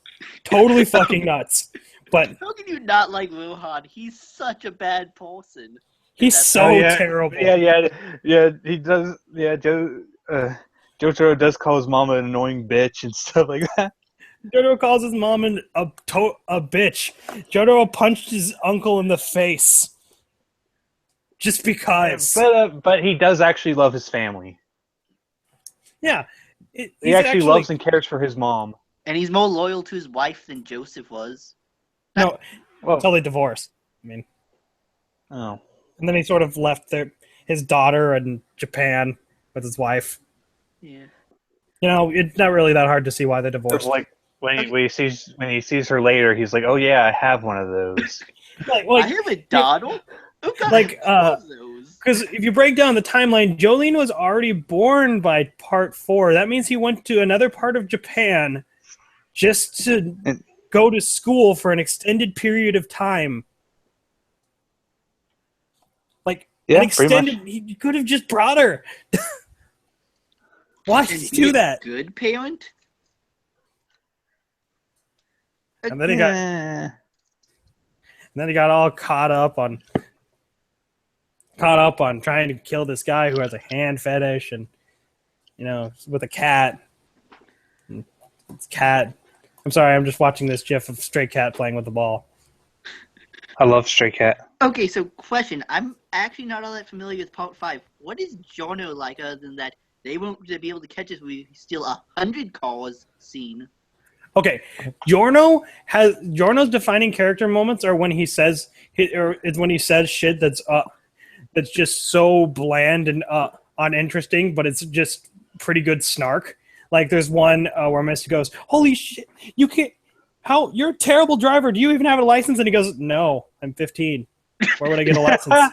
S4: Totally fucking nuts. But
S2: how can you not like Rohan? He's such a bad person.
S4: He's so terrible.
S3: Yeah, he does. Yeah, Jotaro does call his mom an annoying bitch and stuff like that.
S4: Jotaro calls his mom a bitch. Jotaro punched his uncle in the face. Just because.
S3: But he does actually love his family.
S4: Yeah.
S3: He actually loves and cares for his mom.
S2: And he's more loyal to his wife than Joseph was.
S4: No, until they divorced. I mean.
S3: Oh.
S4: And then he sort of left his daughter in Japan with his wife.
S2: Yeah.
S4: You know, it's not really that hard to see why they divorced.
S3: Like when he sees her later, he's like, "Oh yeah, I have one of those."
S2: like I have a Donald.
S4: Like, because if you break down the timeline, Jolene was already born by part 4. That means he went to another part of Japan just to go to school for an extended period of time. Like, he could have just brought her. Why did he do that?
S2: Good parent.
S4: And then he got all caught up on trying to kill this guy who has a hand fetish and, you know, with a cat. It's cat. I'm sorry, I'm just watching this gif of Stray Cat playing with the ball.
S3: I love Stray Cat.
S2: Okay, so question. I'm actually not all that familiar with Part 5. What is Giorno like other than that they won't be able to catch us? We steal 100 cars scene.
S4: Okay, Giorno's defining character moments are when he says shit that's just so bland and uninteresting, but it's just pretty good snark. Like there's one where Misty goes, "Holy shit, you can't! How you're a terrible driver? Do you even have a license?" And he goes, "No, I'm 15. Where would I get a license?"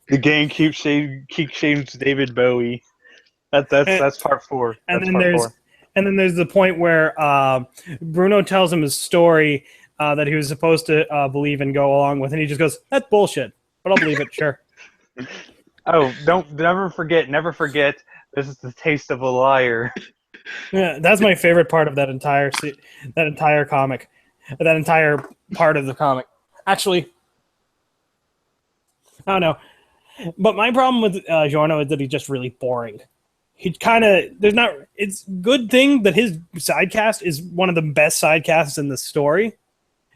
S3: The gang keeps shames David Bowie. That's part 4.
S4: And then there's the point where Bruno tells him his story that he was supposed to believe and go along with, and he just goes, "That's bullshit, but I'll believe it, sure."
S3: Oh, never forget. This is the taste of a liar.
S4: Yeah, that's my favorite part of that entire comic, that entire part of the comic. Actually, I don't know, but my problem with Giorno is that he's just really boring. It's a good thing that his sidecast is one of the best sidecasts in the story,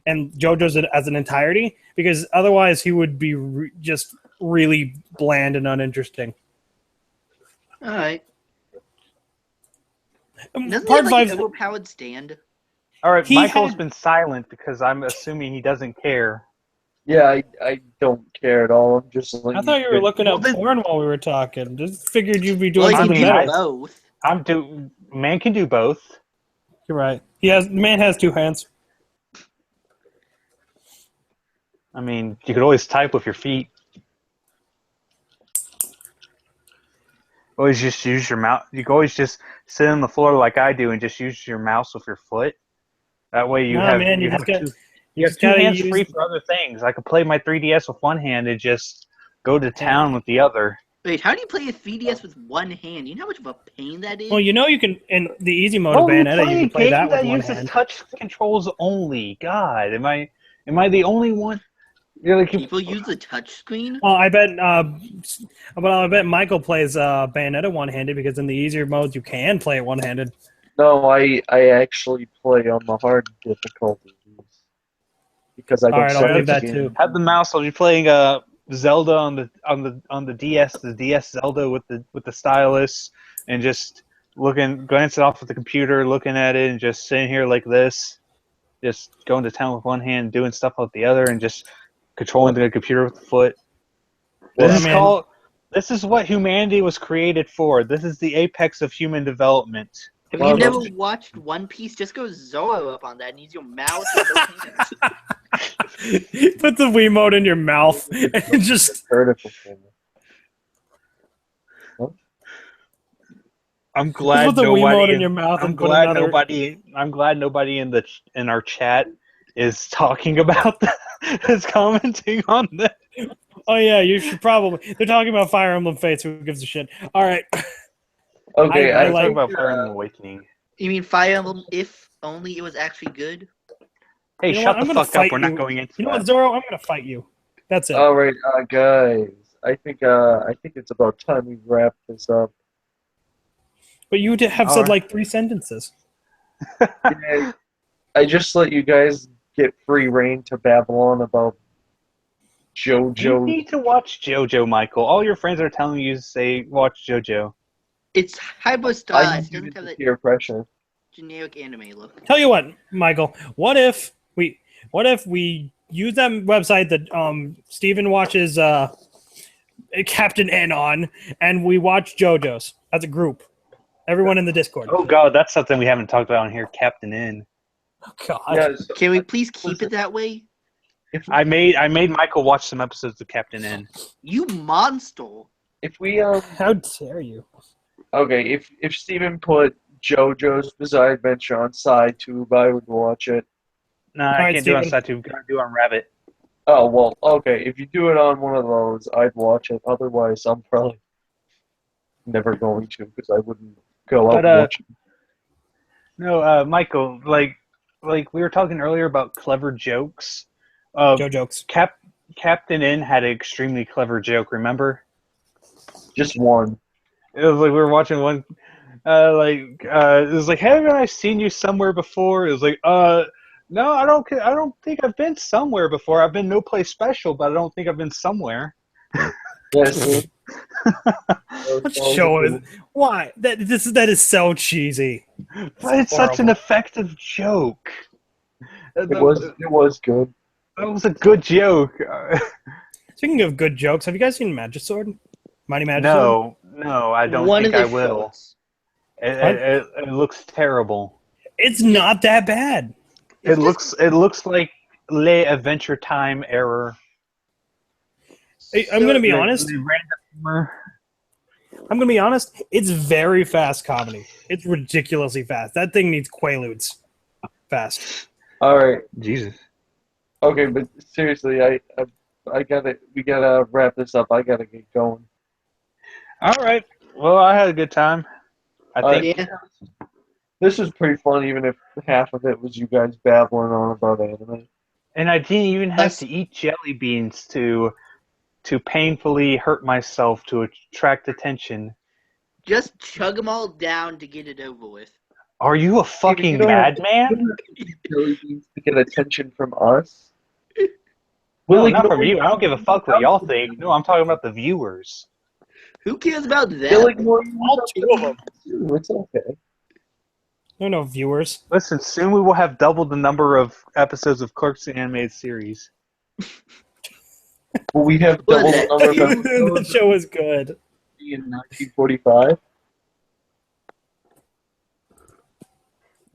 S4: and JoJo's as an entirety, because otherwise he would be just really bland and uninteresting.
S2: All right. Doesn't
S4: Part
S2: he have
S4: 5's
S2: an overpowered stand?
S3: All right, Michael's been silent because I'm assuming he doesn't care.
S1: Yeah, I don't care at all. I'm just like.
S4: I thought you were looking up porn while we were talking. Just figured you'd be doing
S2: Well,
S4: something
S2: he can do
S4: better.
S2: both.
S3: Man can do both.
S4: You're right. The man has 2 hands.
S3: I mean, you could always type with your feet. Always just use your mouse. You can always just sit on the floor like I do and just use your mouse with your foot. That way you have two hands free for other things. I could play my 3DS with one hand and just go to town with the other.
S2: Wait, how do you play a 3DS with one hand? You know how much of a pain that is?
S4: Well, you know you can, in the easy mode of Bayonetta, you can play that with one hand.
S3: Touch controls only. God, am I the only one?
S2: People use the touch screen?
S4: Well, I bet Michael plays Bayonetta one-handed because in the easier modes you can play it one-handed.
S1: No, I actually play on the hard difficulties because I don't.
S4: Alright, I'll leave that too.
S3: Have the mouse. I'll be playing Zelda on the DS Zelda with the stylus, and just glancing off with the computer, looking at it, and just sitting here like this, just going to town with one hand, doing stuff with the other, and just controlling the computer with the foot.
S1: Well,
S3: This is what humanity was created for. This is the apex of human development.
S2: Have
S1: Well,
S2: you never
S1: don't-
S2: watched One Piece? Just go Zoro up on that and use your mouth and both hands.
S4: Put the Wiimote in your mouth and just.
S1: Vertical camera.
S3: I'm glad
S4: put the
S3: nobody.
S4: Wiimote in your mouth
S3: I'm
S4: and put
S3: glad
S4: another.
S3: nobody. I'm glad nobody in our chat is talking about is commenting on this.
S4: Oh yeah, you should probably. They're talking about Fire Emblem Fates. Who gives a shit? All right.
S1: Okay,
S4: I
S3: I'm
S4: like-
S3: talking about Fire Emblem Awakening.
S2: You mean Fire Emblem if only it was actually good?
S3: Hey,
S4: You know
S3: shut
S4: what? I'm
S3: the
S4: gonna
S3: fuck up.
S4: fight
S3: We're not
S4: you.
S3: going into
S4: You know
S3: that.
S4: what, Zoro? I'm gonna fight you. That's it.
S1: All right, guys. I think it's about time we wrap this up.
S4: But you have
S3: All
S4: said
S3: right.
S4: like 3 sentences.
S1: Yeah, I just let you guys get free reign to babble on about
S3: You
S1: JoJo.
S3: need to watch JoJo, Michael. All your friends are telling you to say watch JoJo.
S2: It's hyper
S1: I
S2: stylized. It
S1: need
S2: doesn't have that
S1: peer pressure.
S2: generic anime look.
S4: Tell you what, Michael. What if we use that website that Steven watches Captain N on, and we watch JoJo's as a group? Everyone in the Discord.
S3: Oh god, that's something we haven't talked about on here. Captain N.
S4: Oh, God.
S1: Yeah, so
S2: Can we please keep it that way?
S1: if
S3: I made Michael watch some episodes of Captain N.
S2: You monster!
S1: if we
S4: How dare you?
S1: okay, if Steven put JoJo's Bizarre Adventure on SciTube, I would watch it.
S3: Nah, I
S4: Alright,
S3: can't do it on
S4: Steven.
S3: SciTube. Gotta do it on Rabbit.
S1: Oh well, okay. If you do it on one of those, I'd watch it. Otherwise, I'm probably never going to because I wouldn't go out
S3: But,
S1: and watch it.
S3: No, Michael, like we were talking earlier about clever jokes.
S4: JoJo's.
S3: Captain N had an extremely clever joke. Remember?
S1: Just one.
S3: It was like we were watching one. It was like, haven't I seen you somewhere before? It was like, no, I don't think I've been somewhere before. I've been no place special, but I don't think I've been somewhere.
S1: Yes.
S4: What show is why that is so cheesy.
S3: But it's such an effective joke.
S1: It was good.
S3: That was a good joke.
S4: Speaking of good jokes, have you guys seen Magisword? Mighty Magisword?
S3: No, I don't
S2: One
S3: think
S2: of
S3: I
S2: the
S3: will.
S2: shorts.
S3: It looks terrible.
S4: It's not that bad.
S3: It looks like Le Adventure Time error.
S4: I'm gonna be honest.
S3: The random humor.
S4: I'm gonna be honest. It's very fast comedy. It's ridiculously fast. That thing needs Quaaludes. Fast.
S1: All right.
S3: Jesus.
S1: Okay, but seriously, we gotta wrap this up. I gotta get going.
S3: All right. Well, I had a good time. I think.
S2: Yeah.
S1: This was pretty fun, even if half of it was you guys babbling on about anime.
S3: And I didn't even have to eat jelly beans to painfully hurt myself to attract attention.
S2: Just chug them all down to get it over with.
S3: Are you a fucking
S1: You don't have
S3: madman?
S1: Jelly beans to get attention from us.
S3: Well,
S1: We'll
S3: not
S1: ignore
S3: from you. I don't give a fuck what y'all think. No, I'm talking about the viewers.
S2: Who cares about
S1: They'll
S2: that?
S1: ignore you.
S4: All 2 of them.
S1: Too. It's okay.
S4: There are no viewers.
S3: Listen, soon we will have double the number of episodes of Clerks the Animated Series.
S1: Will we have double the number of
S4: The
S1: episodes
S4: show is good.
S1: in 1945?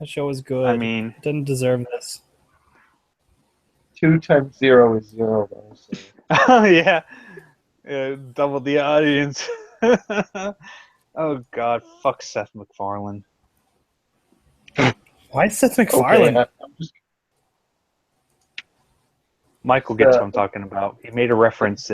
S4: The show is good.
S3: I mean,
S4: Didn't deserve this.
S1: 2 times 0 is 0, though. So.
S3: oh yeah, double the audience. Oh god, fuck Seth MacFarlane.
S4: Why is Seth MacFarlane?
S1: Okay, I'm just
S3: Michael gets what I'm talking about. He made a reference